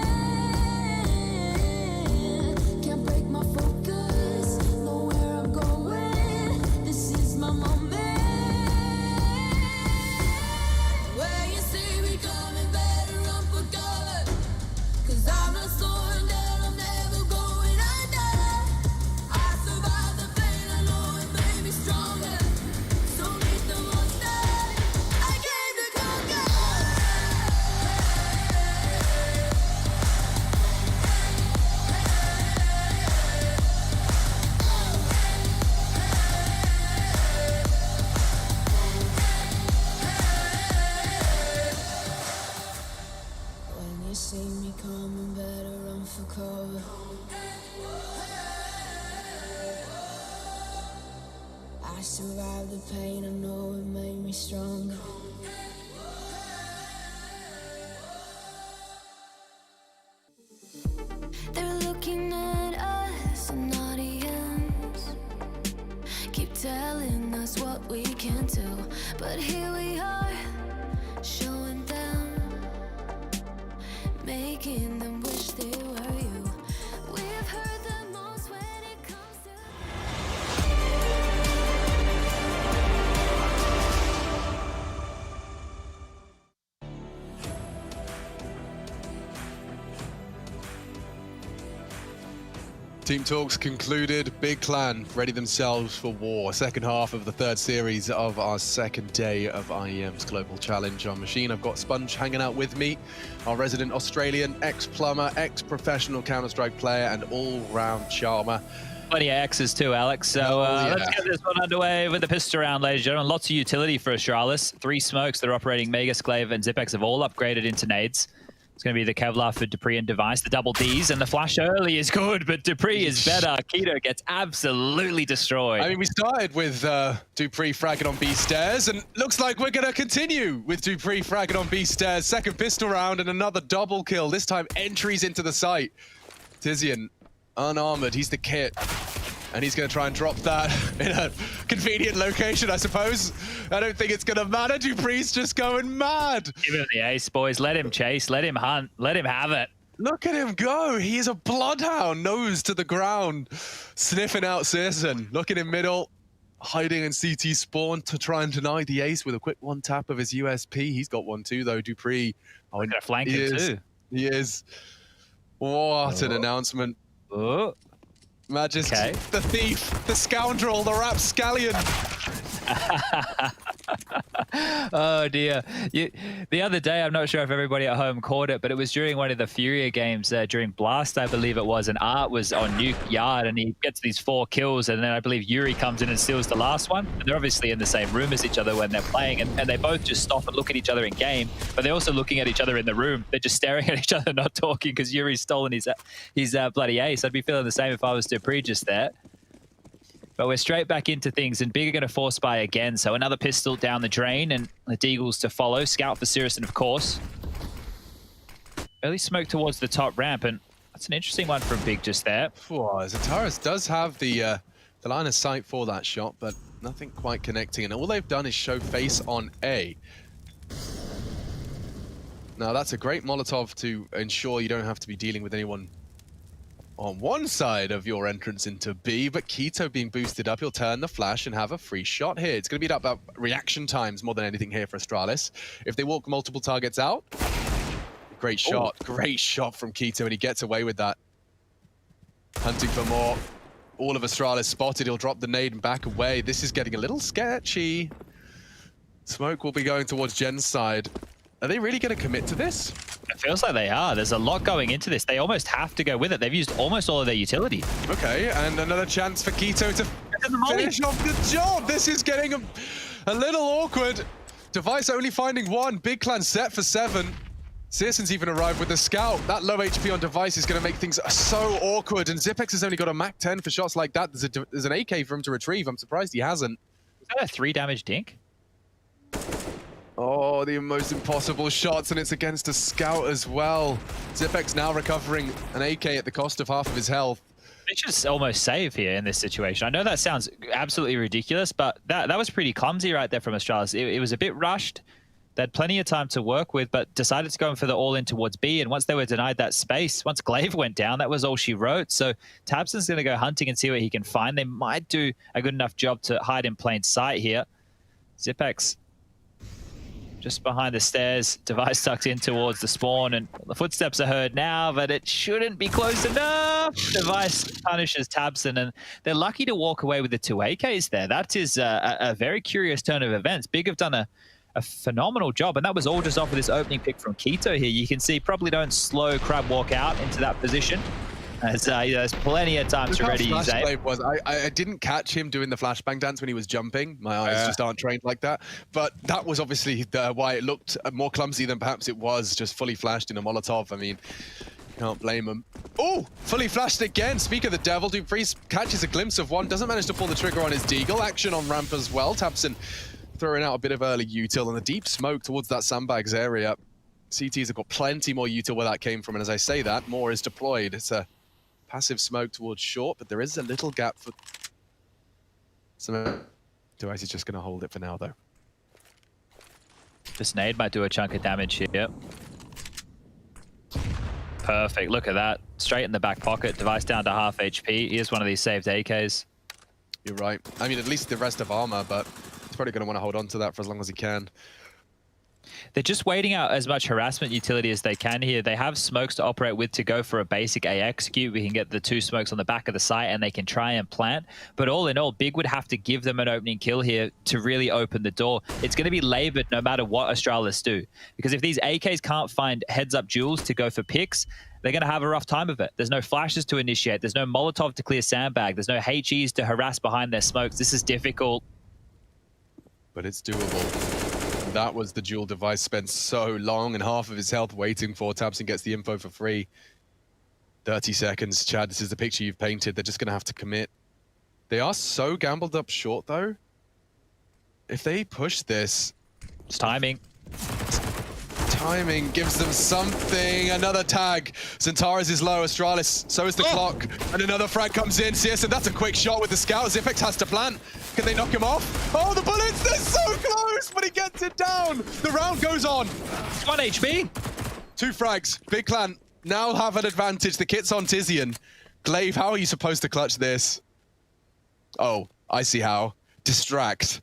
Can't break my focus, know where I'm going. This is my moment. Where you see me coming, better run for cover, cause I'm not slowing down, I'm never going under. I survived the pain, I know it made me stronger. So meet the monster I came to conquer. When you see me coming, better run for cover. I survived the pain, I know it made me stronger. They're looking at us, an audience. Keep telling us what we can do, but here we are, showing them, making them wish they were you. We've heard the most when it comes to
Team talks concluded. Big Clan ready themselves for war. Second half of the third series of our second day of IEM's Global Challenge on Machine. I've got Sponge hanging out with me, our resident Australian, ex-plumber, ex-professional Counter-Strike player, and all-round charmer.
Plenty of X's too, Alex. So let's get this one underway with the pistol round, ladies and gentlemen. Lots of utility for Astralis. 3 smokes that are operating Mega, Sclave, and Zipex have all upgraded into nades. It's going to be the Kevlar for Dupree and Device, the double Ds, and the flash early is good, but Dupree is better. Keto gets absolutely destroyed.
I mean, we started with Dupree fragging on B stairs, and looks like we're going to continue with Dupree fragging on B stairs. Second pistol round and another double kill. This time entries into the site. Tizian, unarmored, he's the kit. And he's going to try and drop that in a convenient location, I suppose. I don't think it's going to matter. Dupree's just going mad.
Give him the ace, boys. Let him chase. Let him hunt. Let him have it.
Look at him go. He is a bloodhound, nose to the ground, sniffing out Searson. Looking in middle, hiding in CT spawn to try and deny the ace with a quick one tap of his USP. He's got one too, though. Dupree.
Oh, he's going to flank him too.
He is. What an announcement.
Oh.
Magist, the thief, the scoundrel, the rapscallion.
Oh dear. The other day, I'm not sure if everybody at home caught it, but it was during one of the Furia games, during Blast, I believe it was, and Art was on Nuke Yard, and he gets these 4 kills, and then I believe Yuri comes in and steals the last one. And they're obviously in the same room as each other when they're playing, and they both just stop and look at each other in game, but they're also looking at each other in the room. They're just staring at each other, not talking, because Yuri's stolen his bloody ace. I'd be feeling the same if I was Dupree just there. But we're straight back into things, and Big are going to force buy again. So another pistol down the drain, and the Deagles to follow. Scout for Sirison, of course. Early smoke towards the top ramp, and that's an interesting one from Big just there.
Zataris does have the line of sight for that shot, but nothing quite connecting. And all they've done is show face on A. Now, that's a great Molotov to ensure you don't have to be dealing with anyone on one side of your entrance into B, but Keto being boosted up, he'll turn the flash and have a free shot here. It's going to be about reaction times more than anything here for Astralis. If they walk multiple targets out, great shot. Great shot from Keto, and he gets away with that. Hunting for more. All of Astralis spotted. He'll drop the nade and back away. This is getting a little sketchy. Smoke will be going towards Jen's side. Are they really going to commit to this?
It feels like they are. There's a lot going into this. They almost have to go with it. They've used almost all of their utility.
Okay, and another chance for Keto to finish off the job. This is getting a little awkward. Device only finding 1. Big Clan set for 7. Searson's even arrived with the scout. That low HP on Device is going to make things so awkward. And Zipex has only got a Mac 10 for shots like that. There's an AK for him to retrieve. I'm surprised he hasn't.
Is that a 3 damage dink?
Oh, the most impossible shots, and it's against a scout as well. Zipex now recovering an AK at the cost of half of his health.
They should almost save here in this situation. I know that sounds absolutely ridiculous, but that was pretty clumsy right there from Astralis. It was a bit rushed. They had plenty of time to work with, but decided to go in for the all-in towards B. And once they were denied that space, once Glaive went down, that was all she wrote. So tabseN's going to go hunting and see what he can find. They might do a good enough job to hide in plain sight here. Zipex just behind the stairs, device tucked in towards the spawn, and the footsteps are heard now, but it shouldn't be close enough. Device punishes tabseN, and they're lucky to walk away with the 2 AKs there. That is a very curious turn of events. Big have done a phenomenal job, and that was all just off of this opening pick from Quito here. You can see probably don't slow Crab walk out into that position, as there's plenty of time to ready his aim.
Was. I didn't catch him doing the flashbang dance when he was jumping. My eyes just aren't trained like that. But that was obviously why it looked more clumsy than perhaps it was, just fully flashed in a Molotov. I mean, can't blame him. Oh, fully flashed again. Speak of the devil, Dupreez catches a glimpse of one, doesn't manage to pull the trigger on his deagle. Action on ramp as well. tabseN throwing out a bit of early util and a deep smoke towards that sandbags area. CTs have got plenty more util where that came from, and as I say that, more is deployed. It's a passive smoke towards short, but there is a little gap for some. Device is just going to hold it for now, though.
This nade might do a chunk of damage here. Perfect. Look at that. Straight in the back pocket. Device down to half HP. Here's one of these saved AKs.
You're right. I mean, at least the rest of armor, but he's probably going to want to hold on to that for as long as he can.
They're just waiting out as much harassment utility as they can here. They have smokes to operate with to go for a basic A execute. We can get the 2 smokes on the back of the site and they can try and plant. But all in all, Big would have to give them an opening kill here to really open the door. It's going to be labored no matter what Astralis do. Because if these AKs can't find heads-up duels to go for picks, they're going to have a rough time of it. There's no flashes to initiate. There's no Molotov to clear sandbag. There's no HEs to harass behind their smokes. This is difficult.
But it's doable. That was the dual device spent so long and half of his health waiting for. tabseN gets the info for free. 30 seconds, Chad. This is the picture you've painted. They're just going to have to commit. They are so gambled up short, though. If they push this...
It's timing.
Timing gives them something. Another tag. Centaurus is low. Astralis, so is the clock. And another frag comes in. CSGO, that's a quick shot with the scout. Zipex has to plant. Can they knock him off? Oh, the bullets! They're so close, but he gets it down. The round goes on.
1 HP.
2 frags. Big Clan now have an advantage. The kit's on Tizian. Glaive, how are you supposed to clutch this? Oh, I see how. Distract.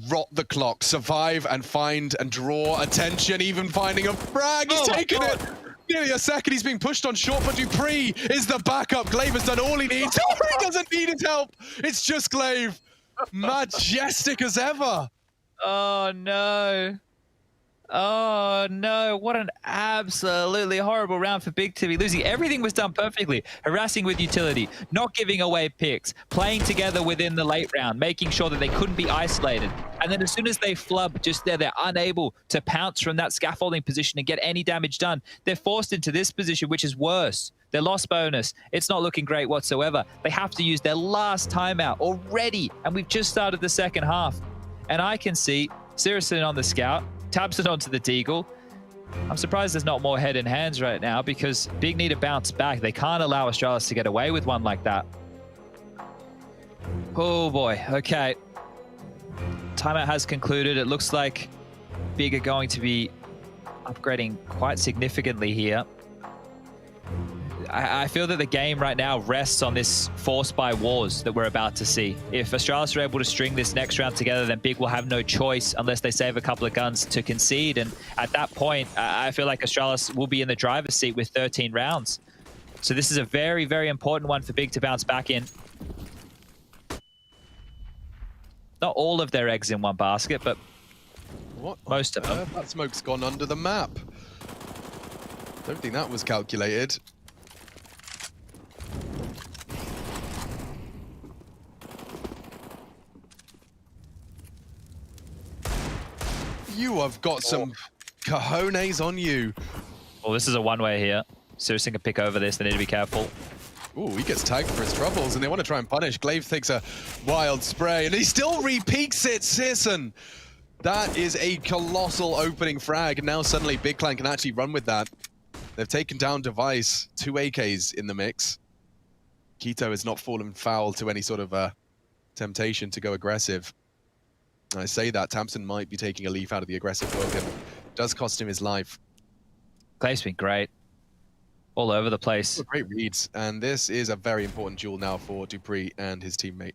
Rot the clock. Survive and find and draw attention. Even finding a frag. He's taken it. Nearly a second. He's being pushed on short, but Dupreez is the backup. Glaive has done all he needs. He doesn't need his help. It's just Glaive. Majestic as ever.
Oh, no. Oh, no. What an absolutely horrible round for Big to be losing. Everything was done perfectly. Harassing with utility, not giving away picks, playing together within the late round, making sure that they couldn't be isolated. And then as soon as they flub just there, they're unable to pounce from that scaffolding position and get any damage done. They're forced into this position, which is worse. Their loss bonus, it's not looking great whatsoever. They have to use their last timeout already, and we've just started the second half. And I can see ceriaSyn on the scout, tabseN onto the deagle. I'm surprised there's not more head in hands right now because Big need to bounce back. They can't allow Astralis to get away with one like that. Oh boy, okay. Timeout has concluded. It looks like Big are going to be upgrading quite significantly here. I feel that the game right now rests on this force by wars that we're about to see. If Astralis are able to string this next round together, then Big will have no choice unless they save a couple of guns to concede. And at that point, I feel like Astralis will be in the driver's seat with 13 rounds. So this is a very, very important one for Big to bounce back in. Not all of their eggs in one basket, but most of them.
That smoke's gone under the map. Don't think that was calculated. You have got some cojones on you.
Well, this is a one-way here. ceriaSyn can pick over this. They need to be careful.
Ooh, he gets tagged for his troubles, and they want to try and punish. Glaive takes a wild spray, and he still re-peaks it, ceriaSyn. That is a colossal opening frag, and now suddenly Big Clan can actually run with that. They've taken down Device, 2 AKs in the mix. Quito has not fallen foul to any sort of temptation to go aggressive. And I say that, Tamsin might be taking a leaf out of the aggressive book, and does cost him his life.
Clay's been great. All over the place.
Great reads, and this is a very important duel now for Dupree and his teammate.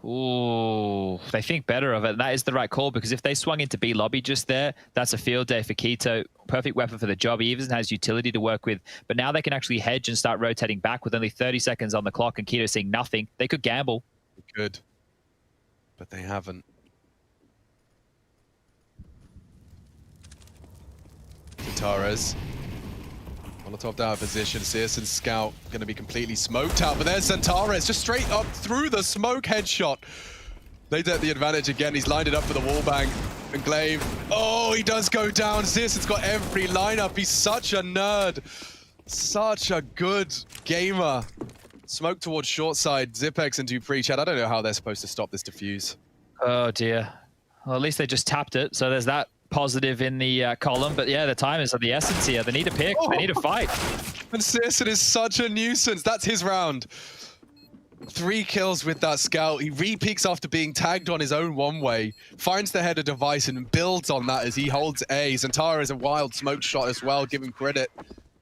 Ooh, they think better of it. And that is the right call, because if they swung into B lobby just there, that's a field day for Quito. Perfect weapon for the job. He even has utility to work with. But now they can actually hedge and start rotating back with only 30 seconds on the clock and Quito seeing nothing. They could gamble.
They could, but they haven't. Zentares. Molotov down position. Searson Scout going to be completely smoked out, but there's Zentares just straight up through the smoke headshot. They get the advantage again. He's lined it up for the wallbang. And Glaive, oh, he does go down. Searson's got every lineup. He's such a nerd. Such a good gamer. Smoke towards short side. Zipex and Dupree. Chad, I don't know how they're supposed to stop this defuse.
Oh, dear. Well, at least they just tapped it. So there's that positive in the column. But yeah, the time is of the essence here. They need a pick. They need a fight.
And Searson is such a nuisance. That's his round. 3 kills with that scout. He re-peeks after being tagged on his own one-way, finds the header device and builds on that as he holds A. Zentara is a wild smoke shot as well, give him credit.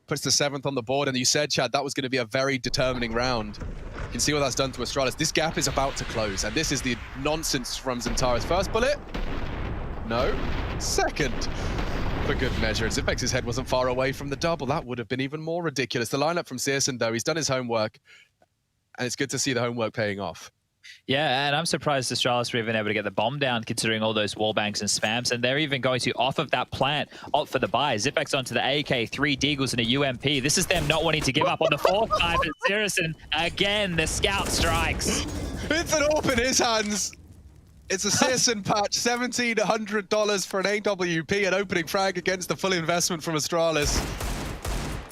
Puts the 7th on the board, and you said, Chad, that was going to be a very determining round. You can see what that's done to Astralis. This gap is about to close, and this is the nonsense from Zentara's first bullet. No. Second. For good measure. Zipex's head wasn't far away from the double. That would have been even more ridiculous. The lineup from Searson, though, he's done his homework, and it's good to see the homework paying off.
Yeah, and I'm surprised Astralis were even able to get the bomb down considering all those wallbangs and spams, and they're even going to, off of that plant, opt for the buy. Zipex onto the AK, 3 Deagles and a UMP. This is them not wanting to give up on the 4th time, but Searson, again, the scout strikes.
It's an AWP in his hands. It's a Searson patch, $1,700 for an AWP, an opening frag against the full investment from Astralis.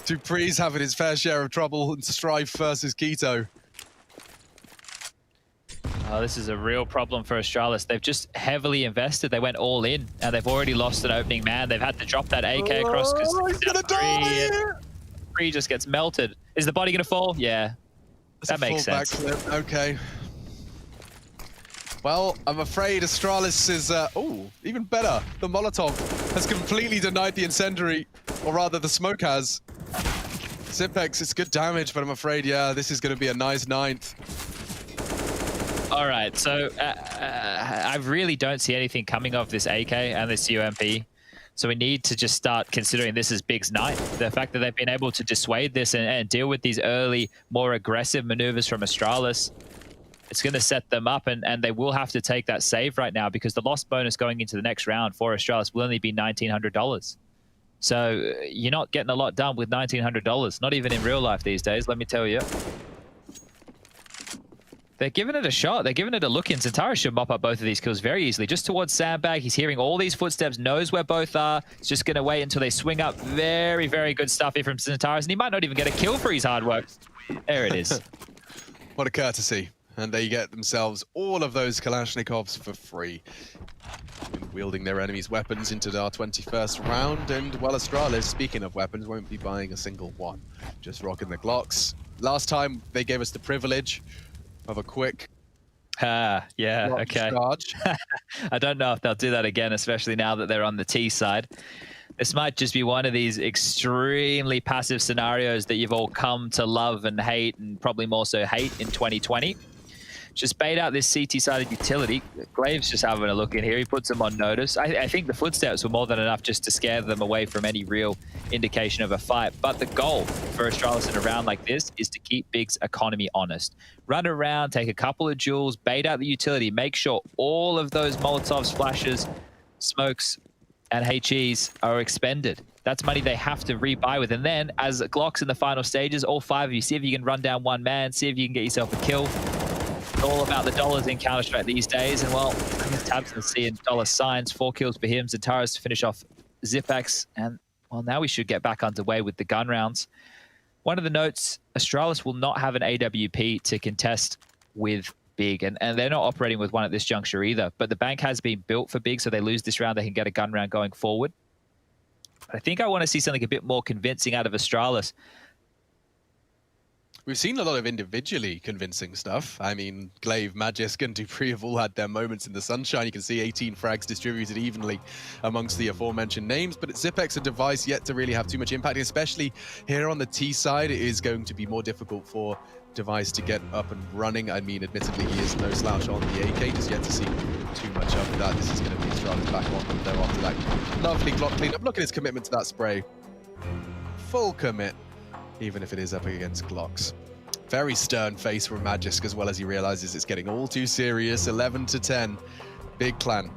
Dupree's having his fair share of trouble and strife versus Quito.
Oh, this is a real problem for Astralis. They've just heavily invested. They went all in, and they've already lost an opening man. They've had to drop that AK across because Dupree just gets melted. Is the body going to fall? Yeah, that makes sense.
Backflip. Okay. Well, I'm afraid Astralis is, oh, even better. The Molotov has completely denied the incendiary, or rather the smoke has. Zipex, it's good damage, but I'm afraid, yeah, this is going to be a nice 9th.
All right, so I really don't see anything coming of this AK and this UMP. So we need to just start considering this as Big's night. The fact that they've been able to dissuade this and deal with these early, more aggressive maneuvers from Astralis, it's going to set them up, and they will have to take that save right now because the loss bonus going into the next round for Astralis will only be $1,900. So you're not getting a lot done with $1,900, not even in real life these days, let me tell you. They're giving it a shot. They're giving it a look in. Zentara should mop up both of these kills very easily. Just towards Sandbag. He's hearing all these footsteps, knows where both are. He's just going to wait until they swing up. Very, very good stuff here from Zentara. And he might not even get a kill for his hard work. There it is.
What a courtesy. And they get themselves all of those Kalashnikovs for free. Wielding their enemies' weapons into our 21st round. And, well, Astralis, speaking of weapons, won't be buying a single one. Just rocking the Glocks. Last time, they gave us the privilege of a quick
yeah, okay.
charge.
I don't know if they'll do that again, especially now that they're on the T side. This might just be one of these extremely passive scenarios that you've all come to love and hate, and probably more so hate in 2020. Just bait out this CT-sided utility. Glaive's just having a look in here. He puts them on notice. I think the footsteps were more than enough just to scare them away from any real indication of a fight. But the goal for Astralis in a round like this is to keep Big's economy honest. Run around, take a couple of jewels, bait out the utility, make sure all of those Molotovs, flashes, smokes, and HEs are expended. That's money they have to rebuy with. And then, as Glocks in the final stages, all 5 of you, see if you can run down one man, see if you can get yourself a kill. It's all about the dollars in Counter-Strike these days. And, well, Tabs seeing dollar signs, 4 kills for him. Zentaris to finish off Zipex. And, well, now we should get back underway with the gun rounds. One of the notes, Astralis will not have an AWP to contest with big, and they're not operating with one at this juncture either. But the bank has been built for big, so they lose this round, they can get a gun round going forward. But I think I want to see something a bit more convincing out of Astralis.
We've seen a lot of individually convincing stuff. I mean, Glaive, Magisk, and Dupree have all had their moments in the sunshine. You can see 18 frags distributed evenly amongst the aforementioned names, but it's Zipex and Device yet to really have too much impact, especially here on the T side. It is going to be more difficult for Device to get up and running. I mean, admittedly, he is no slouch on the AK, just yet to see too much of that. This is going to be Astralis back on them, though, after that lovely Glock cleanup. Look at his commitment to that spray. Full commit, even if it is up against Glocks. Very stern face from Magisk, as well as he realizes it's getting all too serious. 11-10, Big Clan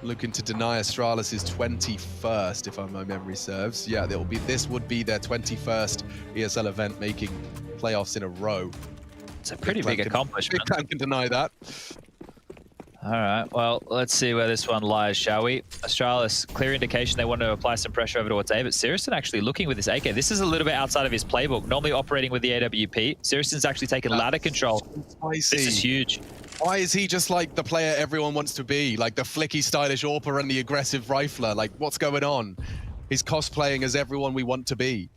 looking to deny Astralis' 21st, if my memory serves. Yeah, this would be their 21st ESL event, making playoffs in a row.
It's a pretty big accomplishment.
Big Clan can deny that.
All right, well, let's see where this one lies, shall we? Astralis, clear indication they want to apply some pressure over towards A, but Sirison actually looking with his AK. This is a little bit outside of his playbook, normally operating with the AWP. Sirison's actually taken ladder control.
Spicy.
This is huge.
Why is he just like the player everyone wants to be? Like the flicky, stylish AWPer and the aggressive rifler? Like, what's going on? He's cosplaying as everyone we want to be.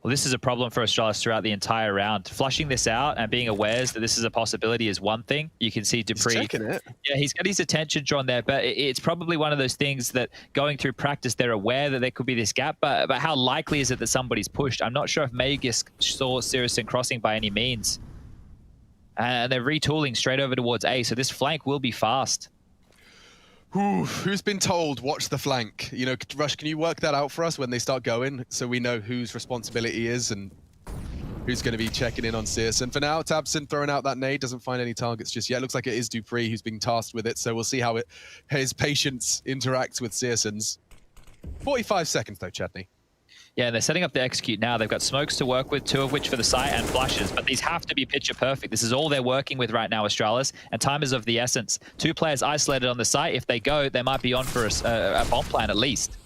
Well, this is a problem for Astralis throughout the entire round. Flushing this out and being aware that this is a possibility is one thing. You can see Dupree.
He's checking it.
Yeah, he's got his attention drawn there, but it's probably one of those things that going through practice, they're aware that there could be this gap, but how likely is it that somebody's pushed? I'm not sure if Magisk saw Sirison crossing by any means. And they're retooling straight over towards A, so this flank will be fast.
Who's been told, watch the flank? You know, Rush, can you work that out for us when they start going so we know whose responsibility is and who's going to be checking in on Sirison? For now, Tabson throwing out that nade, doesn't find any targets just yet. Looks like it is Dupree who's being tasked with it, so we'll see how his patience interacts with Sirson's. 45 seconds though, Chadney.
Yeah, they're setting up the execute now. They've got smokes to work with, 2 of which for the site, and flashes, but these have to be picture perfect. This is all they're working with right now, Astralis, and time is of the essence. 2 players isolated on the site. If they go, they might be on for a bomb plan at least.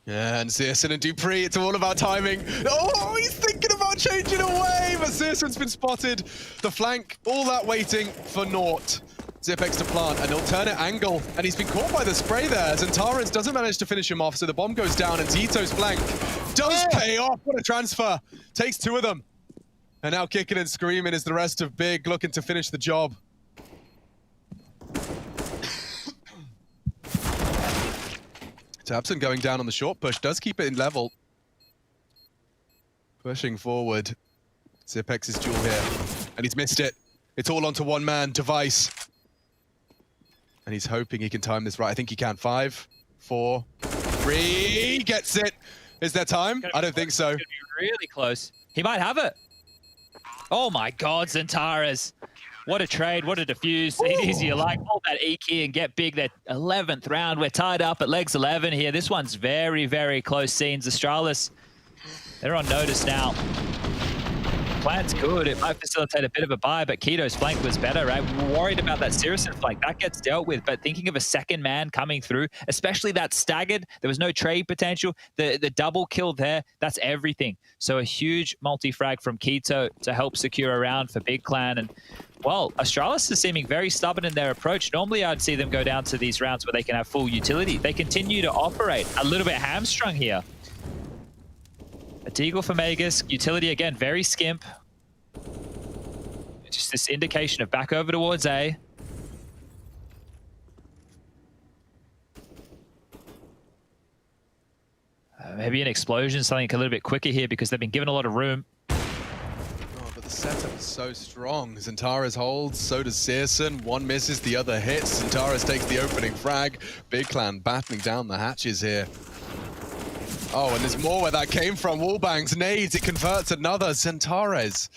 Yeah, and Sirson and Dupree, it's all about timing. Oh, he's thinking about changing away, but Sirson's been spotted. The flank, all that waiting for naught. Zipex to plant an alternate angle, and he's been caught by the spray there. Zentaris doesn't manage to finish him off, so the bomb goes down, and Tito's flank does pay off. What a transfer. Takes 2 of them. And now kicking and screaming is the rest of Big, looking to finish the job. Tabson going down on the short push, does keep it in level. Pushing forward. Zipex is duel here, and he's missed it. It's all onto one man, Device. And he's hoping he can time this right. I think he can. 5, 4, 3. Gets it. Is there time? I don't think so.
It's gonna be really close. He might have it. Oh my God, Zentaris. What a trade. What a defuse. Easy you like. Hold that E key and get big. That 11th round. We're tied up at legs 11 here. This one's very, very close scenes. Astralis, they're on notice now. Plan's good. It might facilitate a bit of a buy, but Keto's flank was better, right? We're worried about that Sirison flank. That gets dealt with, but thinking of a second man coming through, especially that staggered, there was no trade potential. The double kill there, that's everything. So a huge multi-frag from Keto to help secure a round for Big Clan. And, well, Astralis is seeming very stubborn in their approach. Normally, I'd see them go down to these rounds where they can have full utility. They continue to operate a little bit hamstrung here. A Deagle for Magisk. Utility, again, very skimp. Just this indication of back over towards A. Maybe an explosion, something a little bit quicker here because they've been given a lot of room.
Oh, but the setup is so strong. Zentaris holds, so does Sirson. One misses, the other hits. Zentaris takes the opening frag. Big Clan battling down the hatches here. Oh, and there's more where that came from. Wallbangs, nades, it converts another. Zentaris.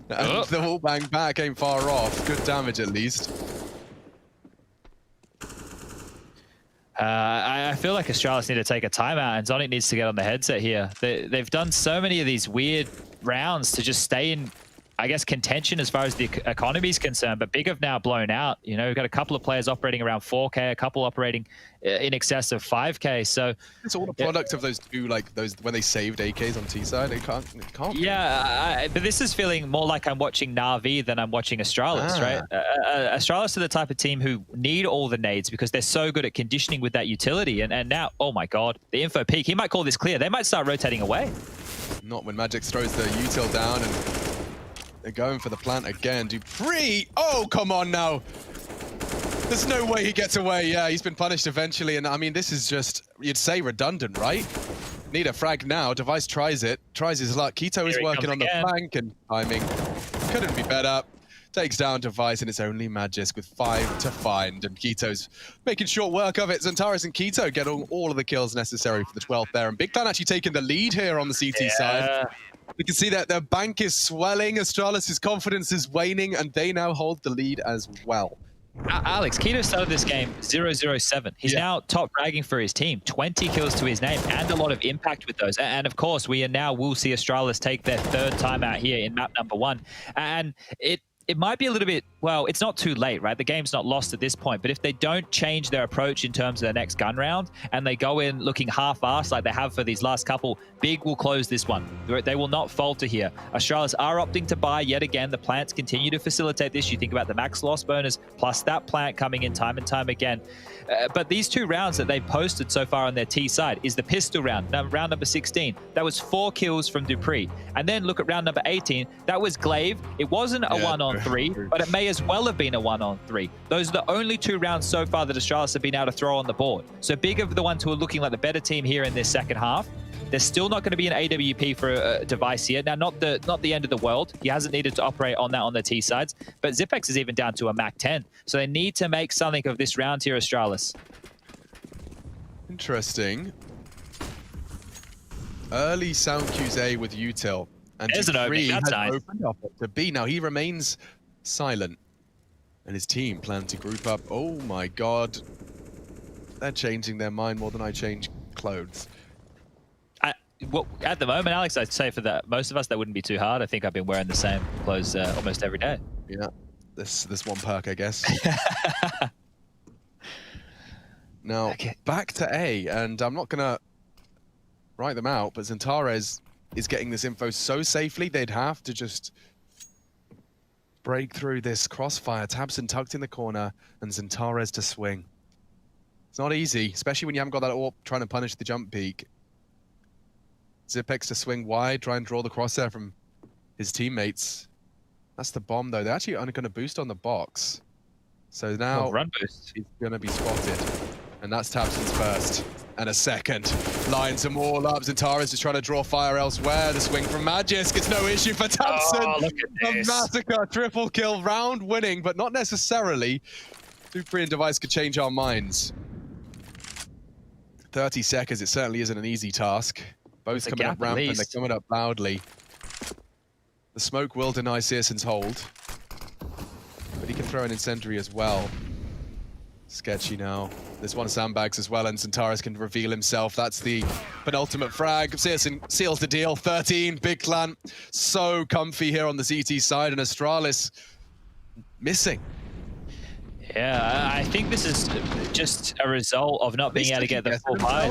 And the wallbang back ain't far off. Good damage at least.
I feel like Astralis need to take a timeout, and Zonic needs to get on the headset here. They've done so many of these weird rounds to just stay in I guess, contention as far as the economy is concerned, but Big have now blown out. You know, we've got a couple of players operating around 4K, a couple operating in excess of 5K. So
it's all a product of those two, like those when they saved AKs on T side. It can't.
Yeah, but this is feeling more like I'm watching Na'Vi than I'm watching Astralis, right? Astralis are the type of team who need all the nades because they're so good at conditioning with that utility. And now, oh my god, the info peak. He might call this clear. They might start rotating away.
Not when Magic throws the util down and they're going for the plant again. Dupree! Oh, come on now. There's no way he gets away. Yeah, he's been punished eventually. And I mean, this is just, you'd say redundant, right? Need a frag now. Device tries it. Tries his luck. Keto is working on the flank and timing. Couldn't be better. Takes down Device and it's only Magisk with 5 to find. And Keto's making short work of it. Xantares and Keto get all of the kills necessary for the 12th there. And Big Clan actually taking the lead here on the CT side. We can see that their bank is swelling, Astralis' confidence is waning, and they now hold the lead as well.
Alex, Keto started this game 0-0-7. He's now top fragging for his team, 20 kills to his name, and a lot of impact with those. And of course, we will see Astralis take their 3rd time out here in map number 1. And it might be a little bit, well, it's not too late, right? The game's not lost at this point, but if they don't change their approach in terms of their next gun round and they go in looking half-assed like they have for these last couple, Big will close this one. They will not falter here. Astralis are opting to buy yet again. The plants continue to facilitate this. You think about the max loss bonus plus that plant coming in time and time again. But these 2 rounds that they've posted so far on their T side is the pistol round, round number 16. That was 4 kills from Dupree. And then look at round number 18. That was Glaive. It wasn't a 1-on-3, but it may as well have been a 1-on-3. Those are the only 2 rounds so far that Astralis have been able to throw on the board. So Big are the ones who are looking like the better team here in this second half. There's still not going to be an AWP for a Device here. Now, not the end of the world. He hasn't needed to operate on that on the T sides, but Zipex is even down to a Mac 10. So they need to make something of this round here, Astralis.
Interesting. Early sound cues A with util. And
there's an opening. That's nice.
Opened up to B. Now he remains silent. And his team plan to group up. Oh my god. They're changing their mind more than I change clothes.
Well, at the moment, Alex, I'd say for most of us, that wouldn't be too hard. I think I've been wearing the same clothes almost every day.
Yeah, this one perk, I guess. Now, back to A, and I'm not going to write them out, but Xantares is getting this info so safely, they'd have to just break through this crossfire. Tabson tucked in the corner, and Xantares to swing. It's not easy, especially when you haven't got that AWP trying to punish the jump peak. Zipex to swing wide, try and draw the crosshair from his teammates. That's the bomb, though. They're actually only going to boost on the box. So now
run boost.
He's going to be spotted. And that's Tabson's first. And a second. Lines them all up. Xantares just trying to draw fire elsewhere. The swing from Magisk. It's no issue for Tabson.
Oh, look at this.
A massacre. Triple kill. Round winning, but not necessarily. Dupree and Device could change our minds. 30 seconds. It certainly isn't an easy task. Both coming up rampant, they're coming up loudly. The smoke will deny Searson's hold. But he can throw an incendiary as well. Sketchy now. This one sandbags as well, and Xantares can reveal himself. That's the penultimate frag. Searson seals the deal. 13, Big Clan. So comfy here on the CT side, and Astralis missing.
Yeah, I think this is just a result of not being able to get the full buy.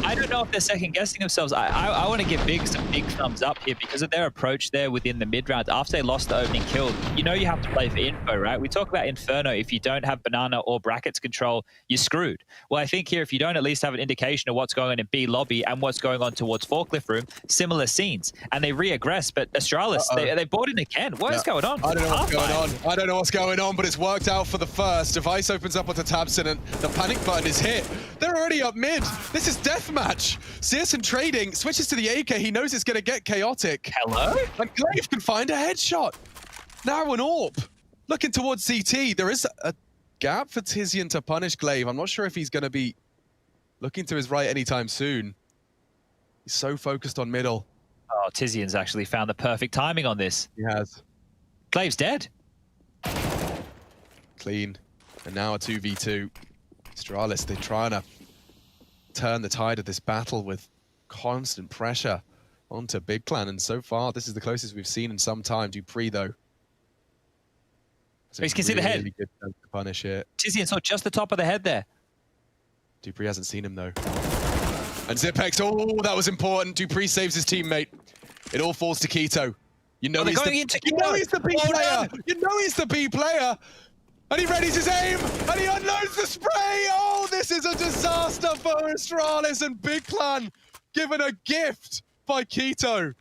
I don't know if they're second guessing themselves. I want to give Big some big thumbs up here because of their approach there within the mid round. After they lost the opening kill, you know you have to play for info, right? We talk about Inferno. If you don't have banana or brackets control, you're screwed. Well, I think here, if you don't at least have an indication of what's going on in B lobby and what's going on towards forklift room, similar scenes. And they re-aggress, but Astralis, they bought in again. What is going on?
I don't know what's going on. I don't know what's going on, but it's worked out for the first. Device opens up onto Tabson and the panic button is hit. They're already up mid. This is deathmatch. Searson trading, switches to the AK. He knows it's going to get chaotic.
Hello?
And Glaive can find a headshot. Now an AWP. Looking towards CT. There is a gap for Tizian to punish Glaive. I'm not sure if he's going to be looking to his right anytime soon. He's so focused on middle.
Oh, Tizian's actually found the perfect timing on this.
He has.
Glaive's dead.
Clean. And now a 2v2. Astralis, they're trying to turn the tide of this battle with constant pressure. On to Big Clan, and so far, this is the closest we've seen in some time. Dupree, though.
You can see the head.
Really good chance to punish it.
Tizian saw just the top of the head there.
Dupree hasn't seen him, though. And Zipex, oh, that was important. Dupree saves his teammate. It all falls to Keto. You know, he's the B player. You know he's the B player. And he readies his aim, and he unloads the spray. Oh, this is a disaster for Astralis, and Big Clan given a gift by Keto.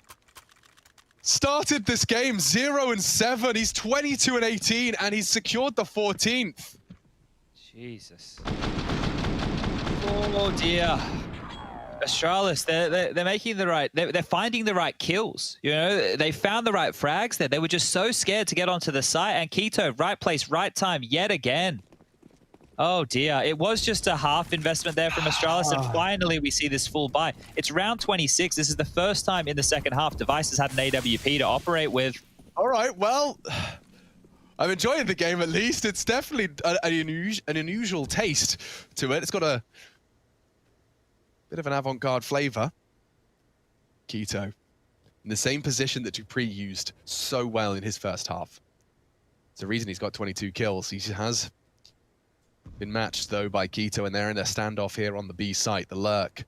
Started this game 0-7. He's 22-18, and he's secured the 14th.
Jesus. Oh dear. Astralis, they're making the right, they're finding the right kills. You know, they found the right frags there. They were just so scared to get onto the site, and Keto, right place, right time, yet again. Oh dear, it was just a half investment there from Astralis, and finally we see this full buy. It's round 26. This is the first time in the second half Device has had an AWP to operate with.
All right, well, I'm enjoying the game at least. It's definitely an unusual taste to it. It's got a bit of an avant-garde flavor. Keto, in the same position that Dupree used so well in his first half. It's the reason he's got 22 kills. He has been matched, though, by Keto, and they're in a standoff here on the B site. The lurk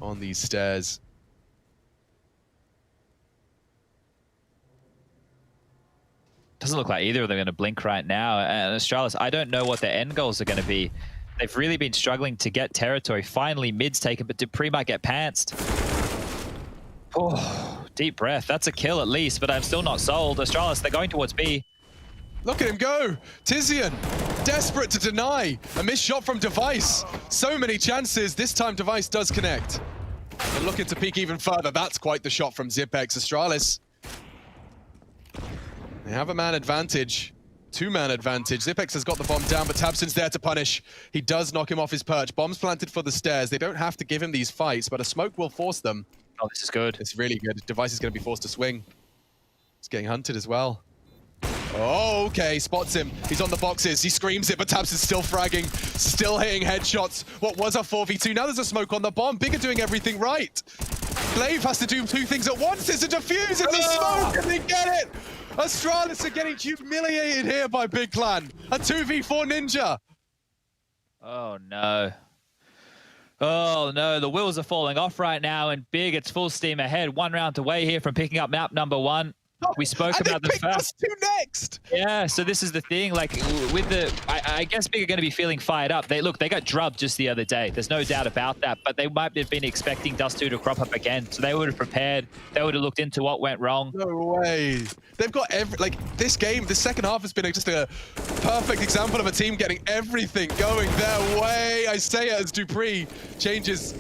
on these stairs.
Doesn't look like either of them are going to blink right now. And Astralis, I don't know what their end goals are going to be. They've really been struggling to get territory. Finally, mid's taken, but Dupree might get pantsed. Oh, deep breath. That's a kill at least, but I'm still not sold. Astralis, they're going towards B.
Look at him go. Tizian, desperate to deny. A missed shot from Device. So many chances. This time Device does connect. And looking to peek even further. That's quite the shot from Zipex. Astralis, they have a man advantage. Two-man advantage. Zipex has got the bomb down, but tabseN's there to punish. He does knock him off his perch. Bomb's planted for the stairs. They don't have to give him these fights, but a smoke will force them.
Oh, this is good.
It's really good. Device is going to be forced to swing. He's getting hunted as well. Oh, okay. Spots him. He's on the boxes. He screams it, but tabseN's still fragging. Still hitting headshots. What was a 4v2? Now there's a smoke on the bomb. Bigger doing everything right. Glaive has to do two things at once. It's a defuse. It's a smoke, and they get it. Astralis are getting humiliated here by Big Clan. A 2v4 ninja.
Oh, no. Oh, no. The wheels are falling off right now, and Big, it's full steam ahead. 1 round away here from picking up map number 1. We spoke about the fact.
Us two next.
Yeah, so this is the thing. Like with the, I guess Big are going to be feeling fired up. They got drubbed just the other day. There's no doubt about that. But they might have been expecting Dust 2 to crop up again, so they would have prepared. They would have looked into what went wrong.
No way. They've got this game. This second half has been just a perfect example of a team getting everything going their way. I say it as Dupree changes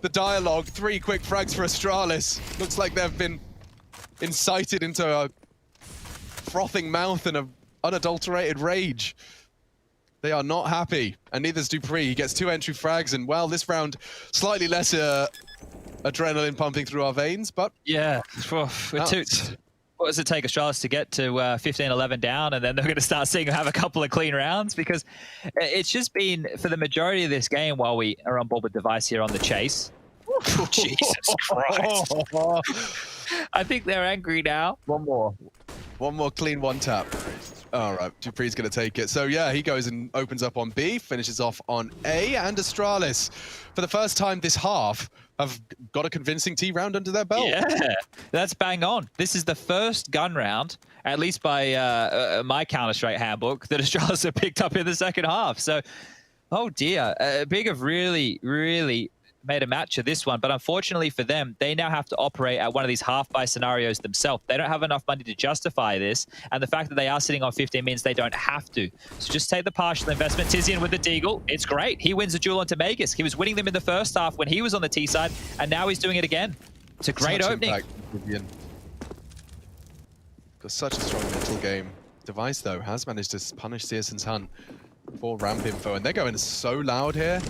the dialogue. 3 quick frags for Astralis. Looks like they've been incited into a frothing mouth and an unadulterated rage. They are not happy, and neither's Dupree. He gets 2 entry frags, and well, this round slightly less adrenaline pumping through our veins, but
yeah, what does it take Astralis to get to 15-11 down, and then they're going to start seeing have a couple of clean rounds? Because it's just been, for the majority of this game, while we are on board with Device here on the chase. Oh, Jesus Christ. I think they're angry now.
One more clean one tap. All right, Dupree's going to take it. So yeah, he goes and opens up on B, finishes off on A, and Astralis, for the first time this half, have got a convincing T round under their belt.
Yeah, that's bang on. This is the first gun round, at least by my Counter-Strike handbook, that Astralis have picked up in the second half. So, oh dear, Big have really, really made a match of this one, but unfortunately for them, they now have to operate at one of these half-buy scenarios themselves. They don't have enough money to justify this, and the fact that they are sitting on 15 means they don't have to. So just take the partial investment. Tizian with the deagle. It's great. He wins a duel onto Magus. He was winning them in the first half when he was on the T side, and now he's doing it again. It's a great opening.
Got such a strong mental game. Device, though, has managed to punish CSGO's Hunt for ramp info, and they're going so loud here.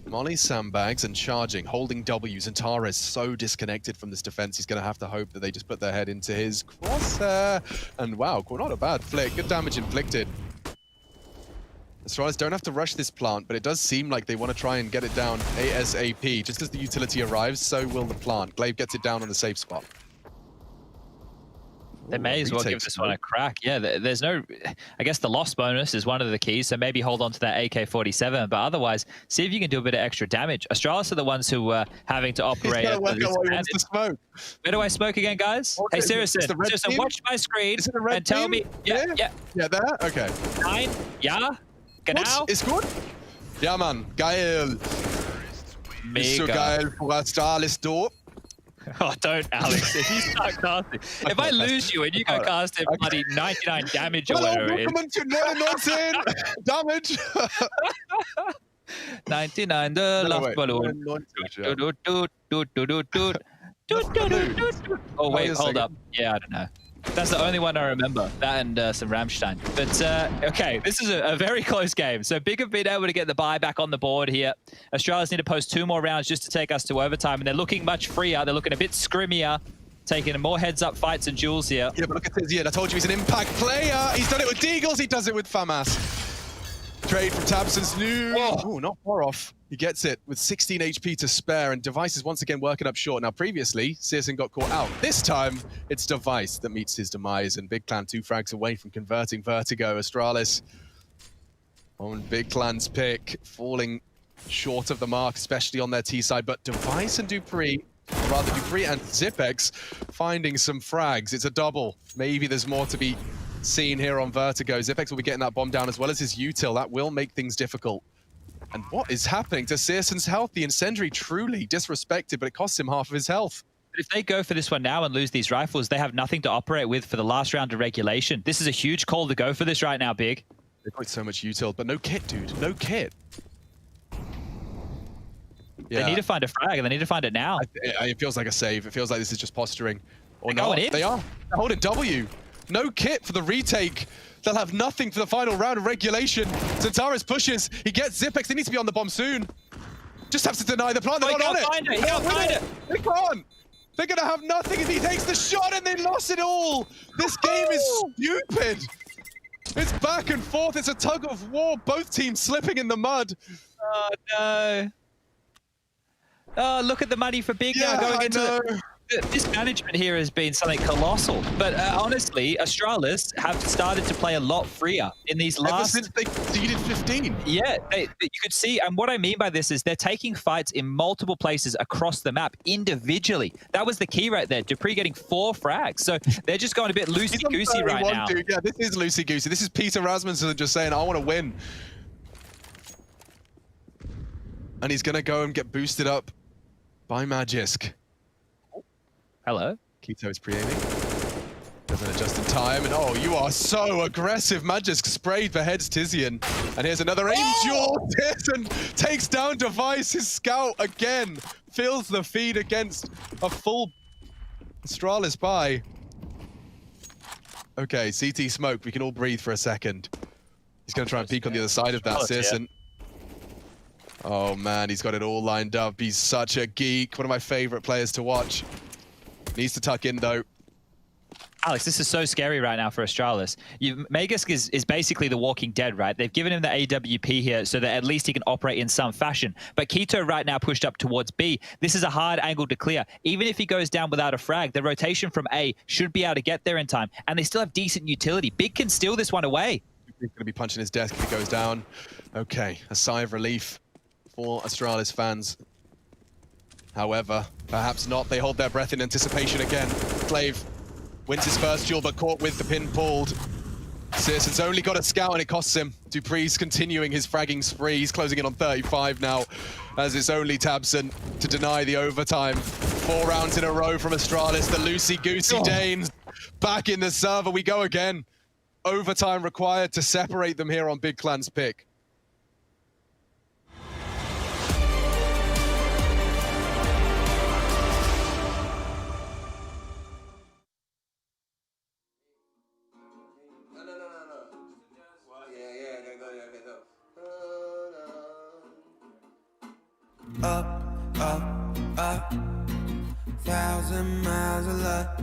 Molly sandbags and charging, holding W's, and Tara is so disconnected from this defense. He's going to have to hope that they just put their head into his crosshair. And wow, not a bad flick. Good damage inflicted. Astralis don't have to rush this plant, but it does seem like they want to try and get it down ASAP. Just as the utility arrives, so will the plant. Glaive gets it down on the safe spot.
They may as well give this one a crack. Yeah, there's no... I guess the loss bonus is one of the keys, so maybe hold on to that AK-47, but otherwise, see if you can do a bit of extra damage. Astralis are the ones who are having to operate at this
smoke.
Where do I smoke again, guys? Hey, Sirison, watch my screen and tell me... Yeah,
there? Okay.
9, ja, genau.
Ist gut? Ja, Mann. Geil.
Mega.
Ist so geil für Astralis, du.
Oh, don't, Alex. If you start casting... If I lose you and you go cast him bloody 99 damage or whatever it is...
Damage!
99, the last balloon. Oh, wait, hold up. Yeah, I don't know. That's the only one I remember. That and some Rammstein. But, okay, this is a very close game. So Big have been able to get the buy back on the board here. Astralis need to post 2 more rounds just to take us to overtime. And they're looking much freer. They're looking a bit scrimmier. Taking more heads-up fights and duels here.
Yeah, but look at Tizian. I told you he's an impact player. He's done it with Deagles. He does it with FAMAS. Trade from Tabson's new... Oh, not far off. He gets it with 16 HP to spare, and Device is once again working up short. Now, previously, Searson got caught out. This time, it's Device that meets his demise, and Big Clan 2 frags away from converting Vertigo. Astralis on Big Clan's pick, falling short of the mark, especially on their T side, but Device and Dupree, or rather Dupree and Zipex, finding some frags. It's a double. Maybe there's more to be seen here on Vertigo. Zipex will be getting that bomb down as well as his util. That will make things difficult. And what is happening to Searson's health? The Incendiary truly disrespected, but it costs him half of his health.
But if they go for this one now and lose these rifles, they have nothing to operate with for the last round of regulation. This is a huge call to go for this right now, Big.
They've got so much util, but no kit, dude. No kit.
Yeah. They need to find a frag, and they need to find it now.
It feels like a save. It feels like this is just posturing. Or
They're
not.
going in.
They are. They're holding W. No kit for the retake. They'll have nothing for the final round of regulation. Zentaris pushes. He gets Zipex. They need to be on the bomb soon. Just have to deny the plant. They're not on it.
He can't find it.
They can't. They're going to have nothing if he takes the shot, and they lost it all. This game is stupid. It's back and forth. It's a tug of war. Both teams slipping in the mud.
Oh, no. Oh, look at the money for Big now going into... This management here has been something colossal, but honestly, Astralis have started to play a lot freer in these last...
Ever since they conceded 15.
Yeah, you could see, and what I mean by this is they're taking fights in multiple places across the map individually. That was the key right there. Dupree getting 4 frags, so they're just going a bit loosey-goosey right now.
Dude. Yeah, this is loosey-goosey. This is Peter Rasmussen just saying, I want to win. And he's going to go and get boosted up by Magisk.
Hello.
Keto is pre-aiming. Doesn't adjust in time. And oh, you are so aggressive. Magisk sprayed for heads Tizian. And here's another aim duel. Tizian takes down Device. His scout again fills the feed against a full Astralis buy. Okay, CT smoke. We can all breathe for a second. He's going to try and peek on the other side of that, Searson. Oh man, he's got it all lined up. He's such a geek. One of my favorite players to watch. Needs to tuck in though.
Alex, this is so scary right now for Astralis. Magisk is basically the Walking Dead, right? They've given him the AWP here so that at least he can operate in some fashion. But Keto right now pushed up towards B. This is a hard angle to clear. Even if he goes down without a frag, the rotation from A should be able to get there in time. And they still have decent utility. Big can steal this one away.
He's going to be punching his desk if he goes down. Okay, a sigh of relief for Astralis fans. However, perhaps not. They hold their breath in anticipation again. Glaive wins his first duel, but caught with the pin pulled. Searson's only got a scout, and it costs him. Dupree's continuing his fragging spree. He's closing in on 35 now, as it's only Tabson to deny the overtime. 4 rounds in a row from Astralis. The loosey-goosey Danes back in the server. We go again. Overtime required to separate them here on Big Clan's pick.
Up, up, up, 1,000 miles of luck.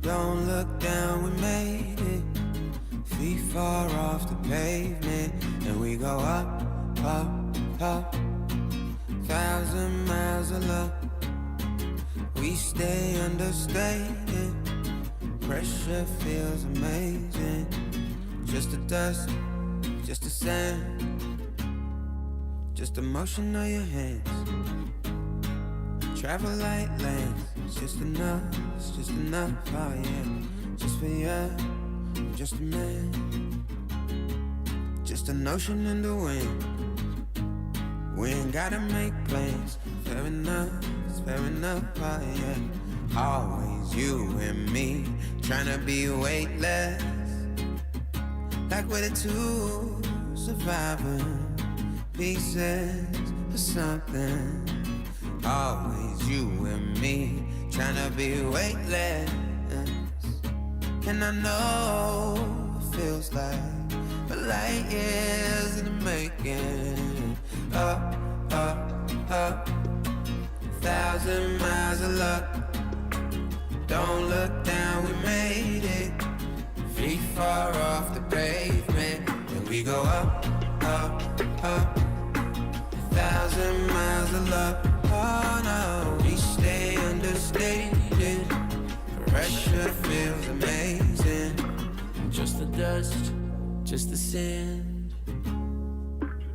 Don't look down, we made it. FIFA far off the pavement, and we go up, up, up. 1,000 miles of love. We stay understated. Pressure feels amazing. Just the dust, just the sand, just the motion of your hands. Travel like lands. It's just enough, oh yeah. Just for you, just a man. Just an ocean in the wind. We ain't gotta make plans. Fair enough, it's fair enough, oh yeah. Always you and me, tryna be weightless. Like we're the two surviving pieces of something. Always you and me, tryna be weightless. And I know it feels like a light years in the making. Up, up, up, 1,000 miles of luck. Don't look down, we made it. Feet far off the pavement, and we go up, up, up. 1,000 miles of luck. Oh no, we stay understated. Pressure feels amazing. Just the dust, just the sand,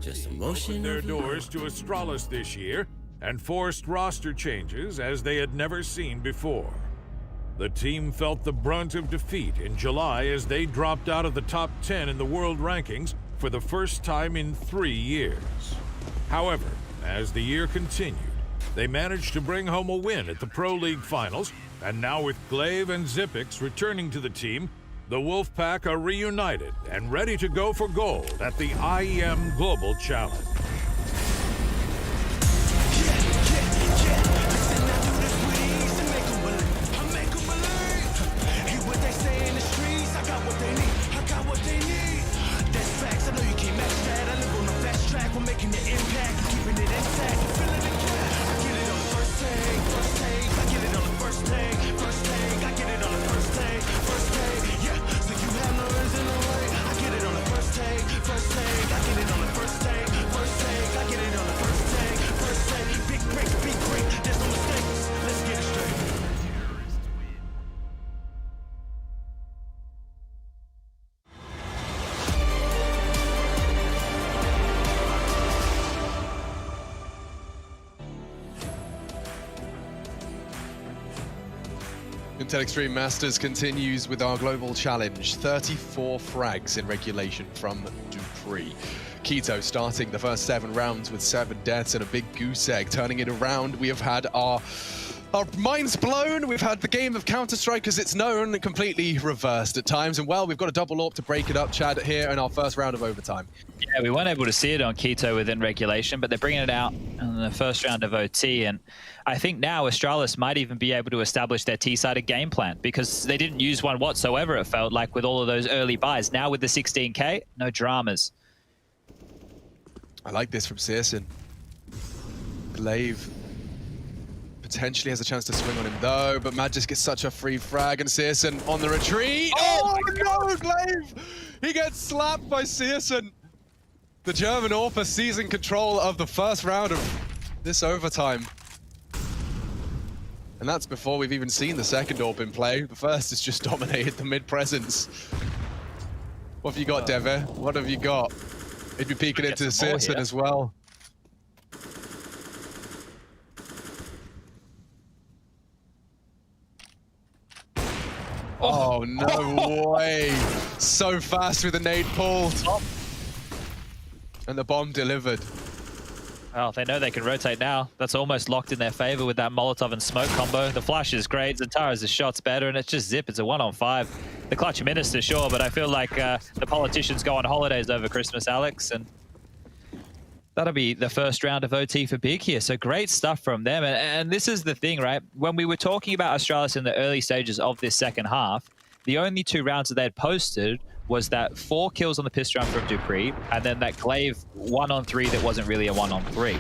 just emotion.
Opened their doors to Astralis this year and forced roster changes as they had never seen before. The team felt the brunt of defeat in July as they dropped out of the top 10 in the world rankings for the first time in 3 years. However, as the year continued, they managed to bring home a win at the Pro League Finals, and now with Glaive and Zipix returning to the team, the Wolfpack are reunited and ready to go for gold at the IEM Global Challenge.
Intel Extreme Masters continues with our global challenge. 34 frags in regulation from Dupree. Keto starting the first 7 rounds with 7 deaths and a big goose egg. Turning it around, we have had our minds blown. We've had the game of Counter-Strike as it's known completely reversed at times. And well, we've got a double AWP to break it up, Chad, here in our first round of overtime.
Yeah, we weren't able to see it on Keto within regulation, but they're bringing it out in the first round of OT. And I think now Astralis might even be able to establish their T-sided game plan because they didn't use one whatsoever, it felt like, with all of those early buys. Now with the 16K, no dramas.
I like this from Searson. Glaive potentially has a chance to swing on him though, but Mad just gets such a free frag, and Searson on the retreat. Oh no, Glaive! He gets slapped by Searson. The German AWPer seizing control of the first round of this overtime. And that's before we've even seen the second AWP in play. The first has just dominated the mid presence. What have you got, Deve? What have you got? He'd be peeking into Searson as well. Oh, no way. So fast with the nade pulled. And the bomb delivered.
Well, they know they can rotate now. That's almost locked in their favor with that Molotov and smoke combo. The flash is great, Zantara's shot's better, and it's just zip. It's a 1-on-5. The clutch minister, sure, but I feel like the politicians go on holidays over Christmas, Alex, and that'll be the first round of OT for Big here. So great stuff from them. And this is the thing, right? When we were talking about Astralis in the early stages of this second half, the only 2 rounds that they had posted was that 4 kills on the pistol round from Dupree, and then that Glaive 1-on-3 that wasn't really a 1-on-3.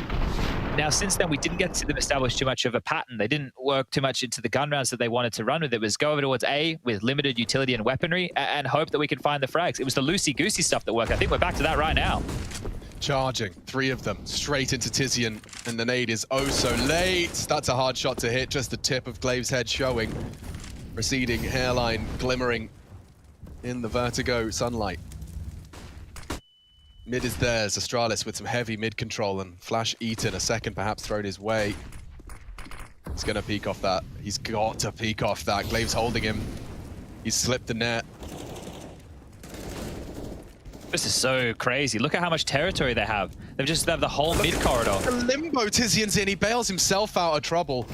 Now, since then, we didn't get to see them establish too much of a pattern. They didn't work too much into the gun rounds that they wanted to run with. It was go over towards A with limited utility and weaponry and hope that we could find the frags. It was the loosey-goosey stuff that worked. I think we're back to that right now.
Charging, 3 of them, straight into Tizian, and the nade is oh so late. That's a hard shot to hit, just the tip of Glaive's head showing. Receding hairline glimmering in the Vertigo sunlight. Mid is theirs, Astralis with some heavy mid control, and Flash Eaton, a second perhaps thrown his way. He's gonna peek off that. He's got to peek off that. Glaive's holding him. He's slipped the net.
This is so crazy. Look at how much territory they have. They have the whole mid corridor.
The limbo Tizian's in, he bails himself out of trouble.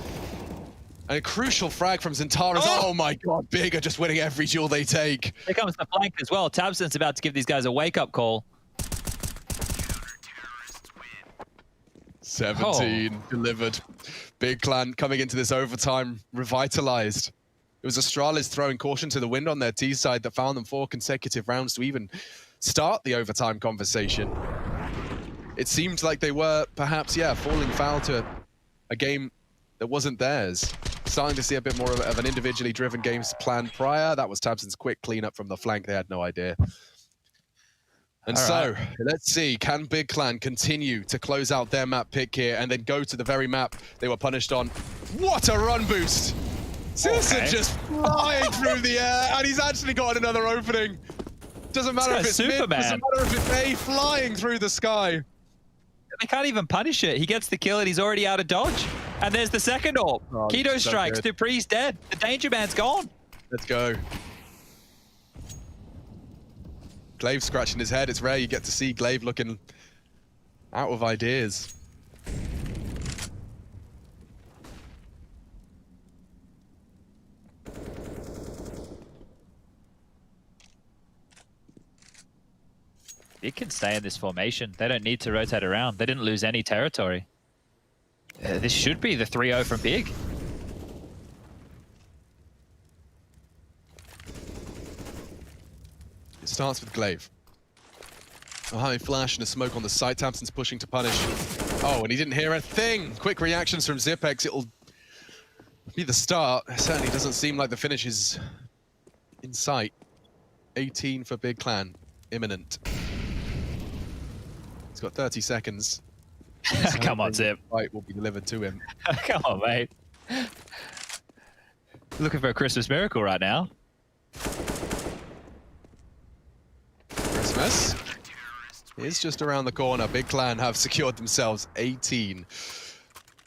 And a crucial frag from Zentaras. Oh my god, Big are just winning every duel they take.
Here comes the flank as well. tabseN's about to give these guys a wake-up call.
17 delivered. Big Clan coming into this overtime revitalized. It was Astralis throwing caution to the wind on their T side that found them 4 consecutive rounds to even start the overtime conversation. It seemed like they were perhaps, yeah, falling foul to a game that wasn't theirs. Starting to see a bit more of an individually driven games planned prior. That was tabseN's quick cleanup from the flank. They had no idea. And so, let's see, can Big Clan continue to close out their map pick here and then go to the very map they were punished on? What a run boost! CSGO just flying through the air, and he's actually got another opening. Doesn't matter if it's mid, doesn't matter if it's A, flying through the sky.
They can't even punish it. He gets the kill and he's already out of dodge. And there's the second AWP.
Oh,
Keto
so
strikes,
good.
Dupree's dead. The Danger Man's gone.
Let's go. Glaive scratching his head. It's rare you get to see Glaive looking out of ideas.
It can stay in this formation. They don't need to rotate around. They didn't lose any territory. This should be the 3-0 from Big.
It starts with Glaive. A high flash and a smoke on the site. tabseN's pushing to punish. Oh, and he didn't hear a thing. Quick reactions from Zipex. It'll be the start. It certainly doesn't seem like the finish is in sight. 18 for Big Clan. Imminent. He's got 30 seconds.
Come on, Zip.
Fight will be delivered to him.
Come on, mate. Looking for a Christmas miracle right now.
Christmas is just around the corner. Big Clan have secured themselves 18.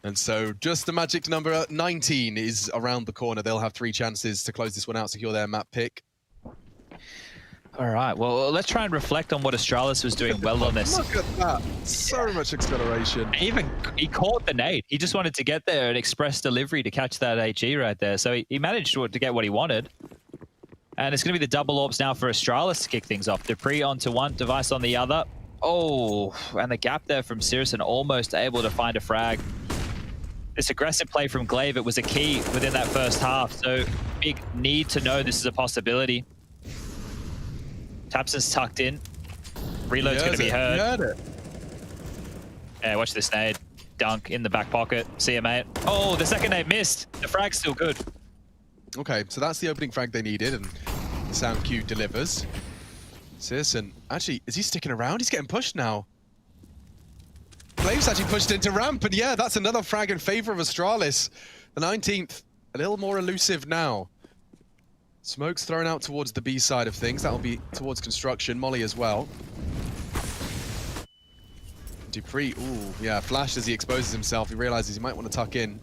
And so just the magic number 19 is around the corner. They'll have 3 chances to close this one out, secure their map pick.
All right, well, let's try and reflect on what Astralis was doing well on this.
Look at that. So much acceleration.
He caught the nade. He just wanted to get there and express delivery to catch that HE right there. So he managed to get what he wanted. And it's going to be the double AWPs now for Astralis to kick things off. Dupree onto one, Device on the other. Oh, and the gap there from CSGO almost able to find a frag. This aggressive play from Glaive, it was a key within that first half. So Big need to know this is a possibility. tabseN's tucked in. Reload's going to be heard. Yeah, watch this nade. Dunk in the back pocket. See ya, mate. Oh, the second nade missed. The frag's still good.
Okay, so that's the opening frag they needed, and the sound cue delivers. CSGO, actually, is he sticking around? He's getting pushed now. Glaive's actually pushed into ramp, and yeah, that's another frag in favor of Astralis. The 19th, a little more elusive now. Smoke's thrown out towards the B side of things. That'll be towards construction. Molly as well. Dupree, ooh, yeah, flashed as he exposes himself. He realizes he might want to tuck in.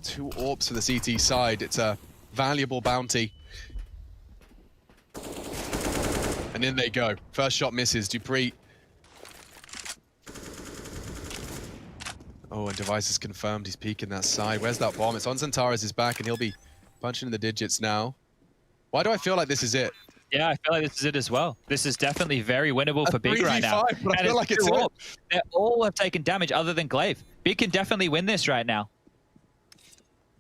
2 AWPs for the CT side. It's a valuable bounty. And in they go. First shot misses. Dupree. Oh, and Device is confirmed. He's peeking that side. Where's that bomb? It's on Zentaras' back, and he'll be punching in the digits now. Why do I feel like this is it?
Yeah, I feel like this is it as well. This is definitely very winnable for Big right now.
But I feel like it's it.
They all have taken damage other than Glaive. Big can definitely win this right now.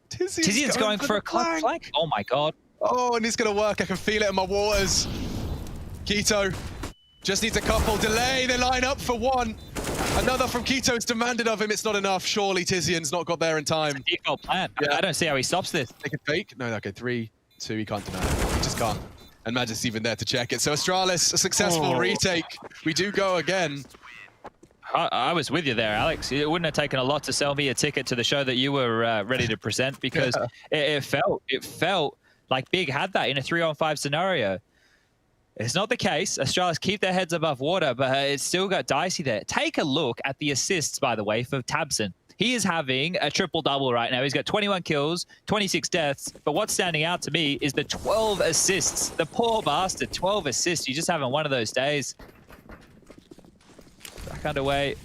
Tizian's going for a clutch flank. Oh my god.
Oh, and he's going to work. I can feel it in my waters. Keto just needs a couple. Delay. They line up for one. Another from Keto. It's demanded of him. It's not enough. Surely Tizian's not got there in time.
Default plan.
Yeah.
I don't see how he stops this.
Take a fake. No, okay. 3, 2. He can't deny it. He just can't. And Magic's even there to check it. So Astralis, a successful retake. We do go again.
I was with you there, Alex. It wouldn't have taken a lot to sell me a ticket to the show that you were ready to present, because it felt like Big had that in a 3-on-5 scenario. It's not the case. Astralis keep their heads above water, but it's still got dicey there. Take a look at the assists, by the way, for Tabson. He is having a triple-double right now. He's got 21 kills, 26 deaths, but what's standing out to me is the 12 assists. The poor bastard, 12 assists. You're just having one of those days. Back underway.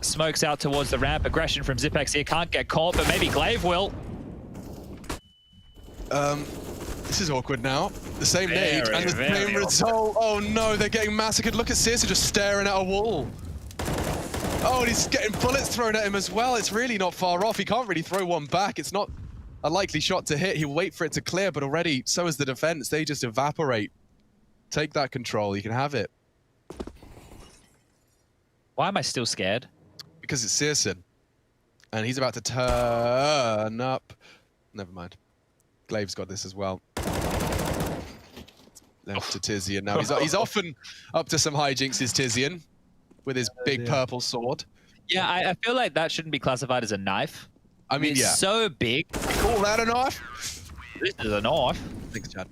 Smokes out towards the ramp. Aggression from Zipex here. Can't get caught, but maybe Glaive will.
This is awkward now. The same nade and the same result. Oh no, they're getting massacred. Look at Searson just staring at a wall. Oh, and he's getting bullets thrown at him as well. It's really not far off. He can't really throw one back. It's not a likely shot to hit. He'll wait for it to clear, but already so is the defense. They just evaporate. Take that control. You can have it.
Why am I still scared?
Because it's Searson. And he's about to turn up. Never mind. Glaive's got this as well. Left to Tizian now. He's often up to some hijinks, is Tizian, with his big purple sword.
Yeah, I feel like that shouldn't be classified as a knife.
I mean,
it's so big.
Call that a knife?
This is a knife.
Thanks, Chad.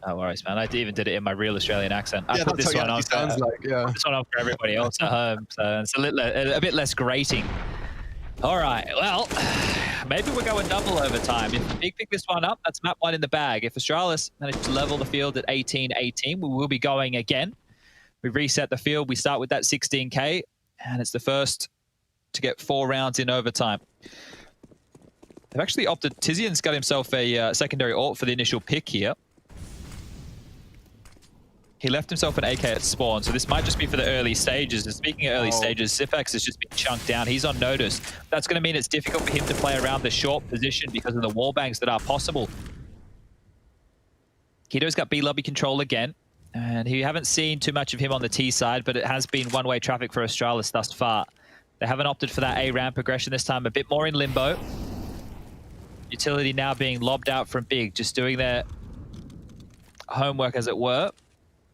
No worries, man. I even did it in my real Australian accent. I
Yeah,
put
that's
this
what
one on.
sounds like, yeah.
This one on for everybody else at home, so it's a bit less grating. All right, well, maybe we're going double overtime. If Big pick this one up, that's map 1 in the bag. If Astralis managed to level the field at 18-18, we will be going again. We reset the field. We start with that 16K, and it's the first to get 4 rounds in overtime. They've actually opted. Tizian's got himself a secondary ult for the initial pick here. He left himself an AK at spawn, so this might just be for the early stages. And speaking of early stages, Zipex has just been chunked down. He's on notice. That's going to mean it's difficult for him to play around the short position because of the wall bangs that are possible. Kito's got B lobby control again, and you haven't seen too much of him on the T side, but it has been one-way traffic for Astralis thus far. They haven't opted for that A ramp progression this time, a bit more in limbo. Utility now being lobbed out from Big, just doing their homework, as it were.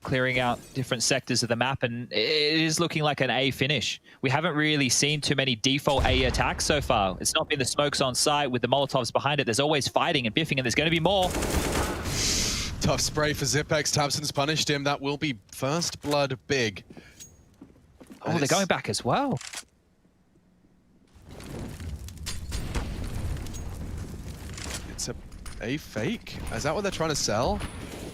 Clearing out different sectors of the map, and it is looking like an A finish. We haven't really seen too many default A attacks so far. It's not been the smokes on site with the Molotovs behind it. There's always fighting and biffing, and there's going to be more.
Tough spray for Zipex. Tabson's punished him. That will be first blood Big.
Oh, they're going back as well.
It's a fake? Is that what they're trying to sell?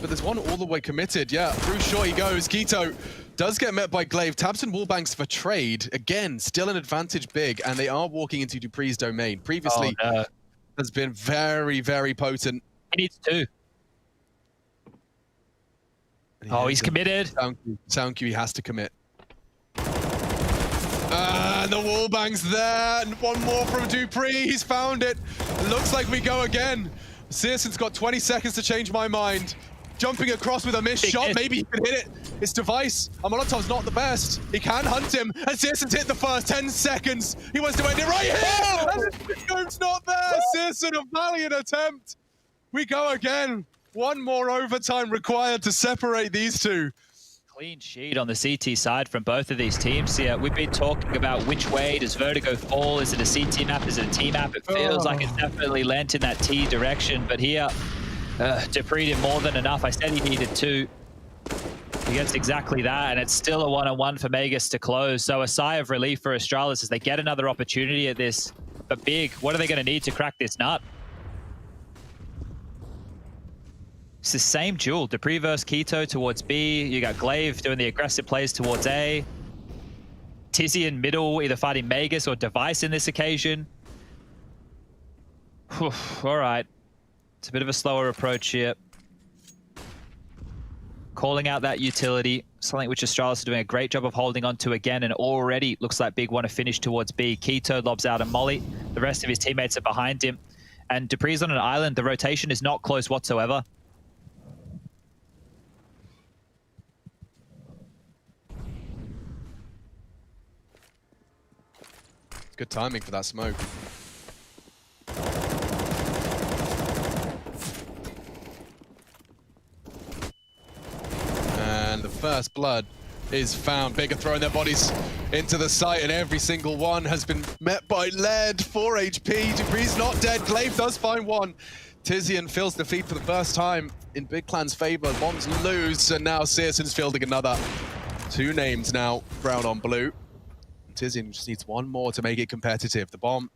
But there's one all the way committed. Yeah, through short he goes. Keto does get met by Glaive. Tabson wallbanks for trade. Again, still an advantage Big, and they are walking into Dupree's domain. Previously, has been very, very potent.
He needs 2. Oh, he's committed.
Sound cue, he has to commit. And the wallbang's there. And one more from Dupree. He's found it. Looks like we go again. Searson's got 20 seconds to change my mind. Jumping across with a missed shot. Maybe he can hit it. It's Device. And Molotov's not the best. He can hunt him. And Searson's hit the first 10 seconds. He wants to end it right here. And the scope's not there. Searson, a valiant attempt. We go again. One more overtime required to separate these two.
Clean sheet on the CT side from both of these teams here. We've been talking about which way does Vertigo fall. Is it a CT map? Is it a T map? It feels like it's definitely lent in that T direction. But here, Dupree did more than enough. I said he needed 2. He gets exactly that, and it's still a 1-on-1 for Magus to close. So a sigh of relief for Astralis as they get another opportunity at this. But Big, what are they going to need to crack this nut? It's the same duel. Dupree versus Keto towards B. You got Glaive doing the aggressive plays towards A. Tizian middle, either fighting Magus or Device in this occasion. Whew, all right. It's a bit of a slower approach here. Calling out that utility, something which Astralis are doing a great job of holding on to again, and already looks like Big want to finish towards B. Keto lobs out a molly. The rest of his teammates are behind him. And Dupree's on an island. The rotation is not close whatsoever.
Good timing for that smoke. And the first blood is found. Big are throwing their bodies into the site, and every single one has been met by lead. 4 HP. Dupree's not dead. Glaive does find one. Tizian feels defeat for the first time in Big Clan's favor. Bombs lose, and now Searson's fielding another. 2 names now, brown on blue. Tizian just needs one more to make it competitive. The bomb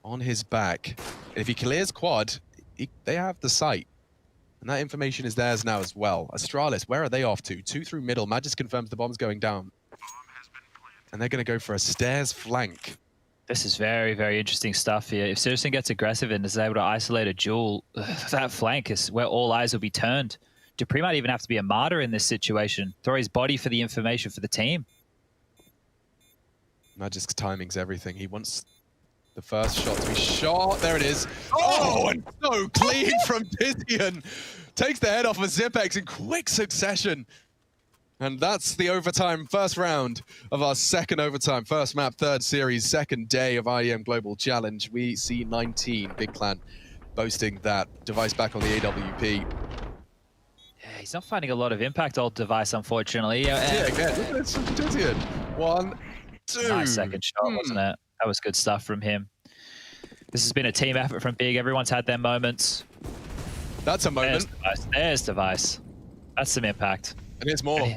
on his back. And if he clears quad, they have the site. And that information is theirs now as well. Astralis, where are they off to? 2 through middle. Magis confirms the bomb's going down. And they're going to go for a stairs flank.
This is very, very interesting stuff here. If Searson gets aggressive and is able to isolate a jewel, that flank is where all eyes will be turned. Dupree might even have to be a martyr in this situation. Throw his body for the information for the team.
Magic's timing's everything. He wants the first shot to be shot. There it is. Oh, and so clean from Tizian. Takes the head off of Zipex in quick succession. And that's the overtime first round of our second overtime, first map, third series, second day of IEM Global Challenge. We see 19, Big Clan boasting that. Device back on the AWP.
Yeah, he's not finding a lot of impact, old Device, unfortunately.
Yeah, again, look at this from Tizian. 1, 2.
Nice second shot, wasn't it? That was good stuff from him. This has been a team effort from Big. Everyone's had their moments.
That's a moment.
There's Device. That's some impact.
And here's more.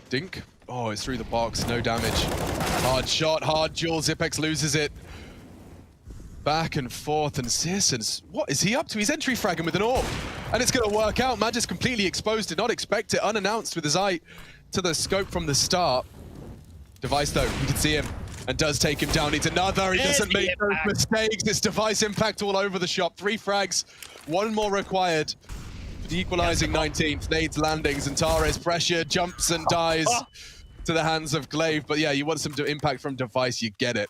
Dink. Oh, it's through the box. No damage. Hard shot, hard duel. Zipex loses it. Back and forth, and Searson's... What is he up to? He's entry fragging with an AWP. And it's going to work out. Magic's completely exposed. Did not expect it. Unannounced with his eye to the scope from the start. Device, though, you can see him. And does take him down. Needs another. He doesn't make those mistakes. It's Device impact all over the shop. 3 frags. 1 more required. The equalizing 19th. Nades landings. And Tares pressure. Jumps and dies to the hands of Glaive. But yeah, you want some impact from Device. You get it.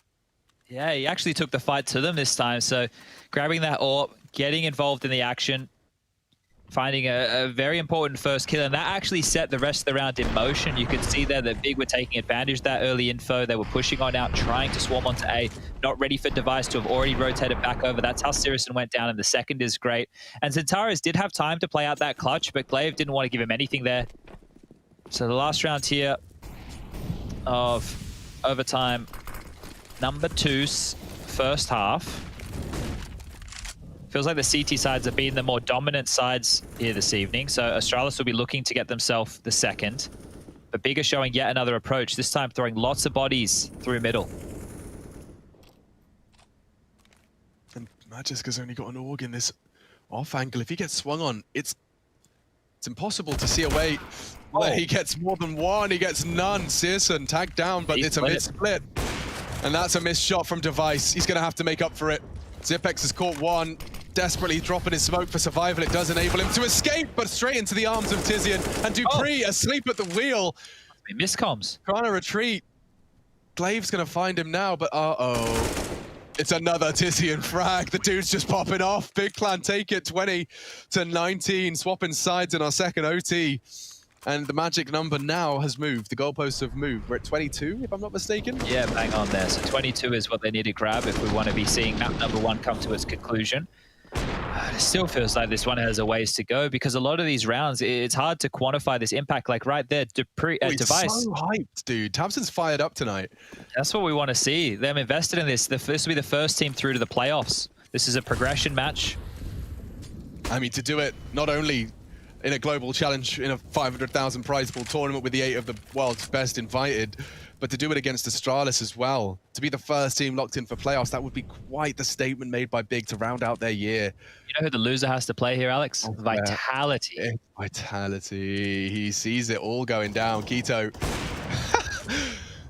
Yeah, he actually took the fight to them this time. So grabbing that AWP, getting involved in the action, finding a very important first kill, and that actually set the rest of the round in motion. You could see there that Big were taking advantage of that early info. They were pushing on out, trying to swarm onto A, not ready for Device to have already rotated back over. That's how Searson went down, and the second is great. And Zentaris did have time to play out that clutch, but Glaive didn't want to give him anything there. So the last round here of overtime number 2's first half. Feels like the CT sides have been the more dominant sides here this evening. So Astralis will be looking to get themselves the second. But Big are showing yet another approach, this time throwing lots of bodies through middle.
And Magiska's only got an AUG in this off angle. If he gets swung on, it's impossible to see a way where he gets more than one. He gets none. Searson tagged down, but it's a mid-split. And that's a missed shot from Device. He's going to have to make up for it. Zipex has caught one, desperately dropping his smoke for survival. It does enable him to escape, but straight into the arms of Tizian. And Dupree asleep at the wheel.
He miscomms.
Trying to retreat. Glaive's going to find him now, but uh-oh. It's another Tizian frag. The dude's just popping off. Big Clan take it 20-19, swapping sides in our second OT. And the magic number now has moved. The goalposts have moved. We're at 22, if I'm not mistaken.
Yeah, bang on there. So 22 is what they need to grab if we want to be seeing map number 1 come to its conclusion. It still feels like this one has a ways to go because a lot of these rounds, it's hard to quantify this impact. Like right there, Device.
So hyped, dude. Tamsin's fired up tonight.
That's what we want to see. Them invested in this. This will be the first team through to the playoffs. This is a progression match.
I mean, to do it not only in a global challenge in a 500,000 prize pool tournament with the 8 of the world's best invited, but to do it against Astralis as well, to be the first team locked in for playoffs, that would be quite the statement made by Big to round out their year. You
know who the loser has to play here, Alex? Oh, Vitality.
Yeah. Vitality. He sees it all going down. Keto.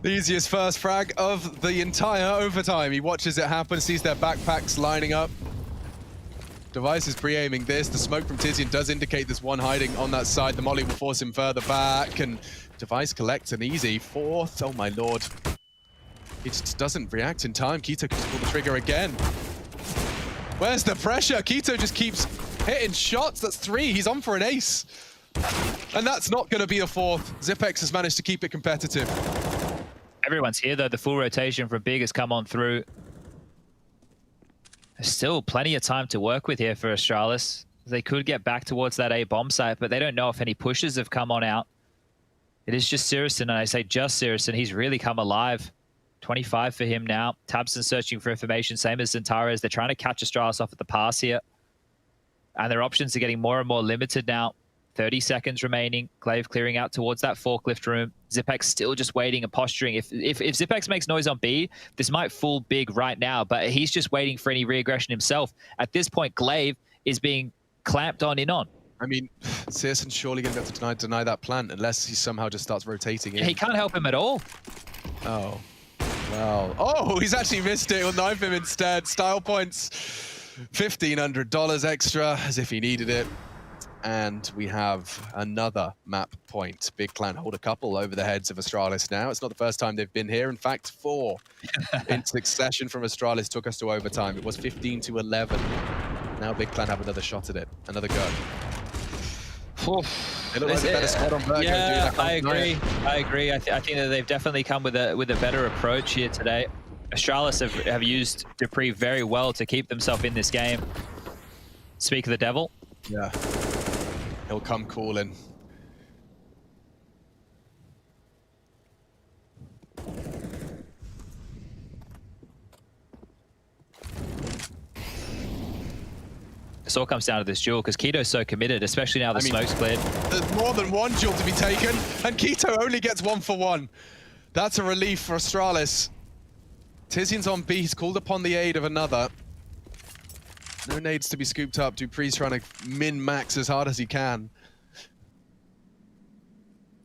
The easiest first frag of the entire overtime. He watches it happen, sees their backpacks lining up. Device is pre-aiming this. The smoke from Tizian does indicate there's one hiding on that side. The molly will force him further back, and Device collects an easy 4th. Oh my lord. He just doesn't react in time. Keto can pull the trigger again. Where's the pressure? Keto just keeps hitting shots. That's 3. He's on for an ace. And that's not going to be a 4th. Zipex has managed to keep it competitive.
Everyone's here, though. The full rotation from Big has come on through. There's still plenty of time to work with here for Astralis. They could get back towards that A bomb site, but they don't know if any pushes have come on out. It is just Sirison, and I say just Sirison. He's really come alive. 25 for him now. Tabson searching for information, same as Zentares. They're trying to catch Astralis off at the pass here. And their options are getting more and more limited now. 30 seconds remaining. Glaive clearing out towards that forklift room. Zipex still just waiting and posturing. If Zipex makes noise on B, this might fool Big right now, but he's just waiting for any re-aggression himself. At this point, Glaive is being clamped on in on.
I mean, Searson's surely going to have to deny that plant unless he somehow just starts rotating in.
He can't help him at all.
Oh, well. Oh, he's actually missed it. He'll knife him instead. Style points. $1,500 extra, as if he needed it. And we have another map point. Big Clan hold a couple over the heads of Astralis now. It's not the first time they've been here. In fact, 4 in succession from Astralis took us to overtime. It was 15-11. Now Big Clan have another shot at it. Another go. They look like a better squad on Vertigo.
Yeah, I agree. I agree. I think that they've definitely come with a better approach here today. Astralis have used Dupree very well to keep themselves in this game. Speak of the devil.
Yeah. He'll come calling.
This all comes down to this duel because Keto's so committed, especially now the smoke's cleared.
There's more than one duel to be taken, and Keto only gets 1 for 1. That's a relief for Astralis. Tizian's on B, he's called upon the aid of another. No nades to be scooped up. Dupree's trying to min-max as hard as he can.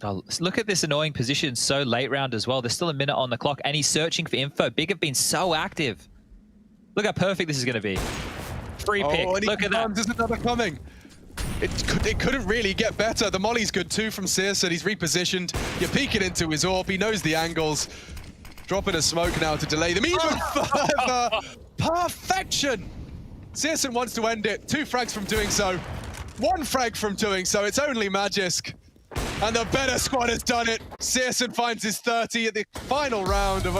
Oh, look at this annoying position so late round as well. There's still a minute on the clock, and he's searching for info. Big have been so active. Look how perfect this is going to be. Free pick. Look at that.
There's another coming. It couldn't really get better. The molly's good too from Searson. He's repositioned. You're peeking into his orb. He knows the angles. Dropping a smoke now to delay them even further. Perfection. Searson wants to end it. 2 frags from doing so. 1 frag from doing so. It's only Magisk. And the better squad has done it. Searson finds his 30 at the final round of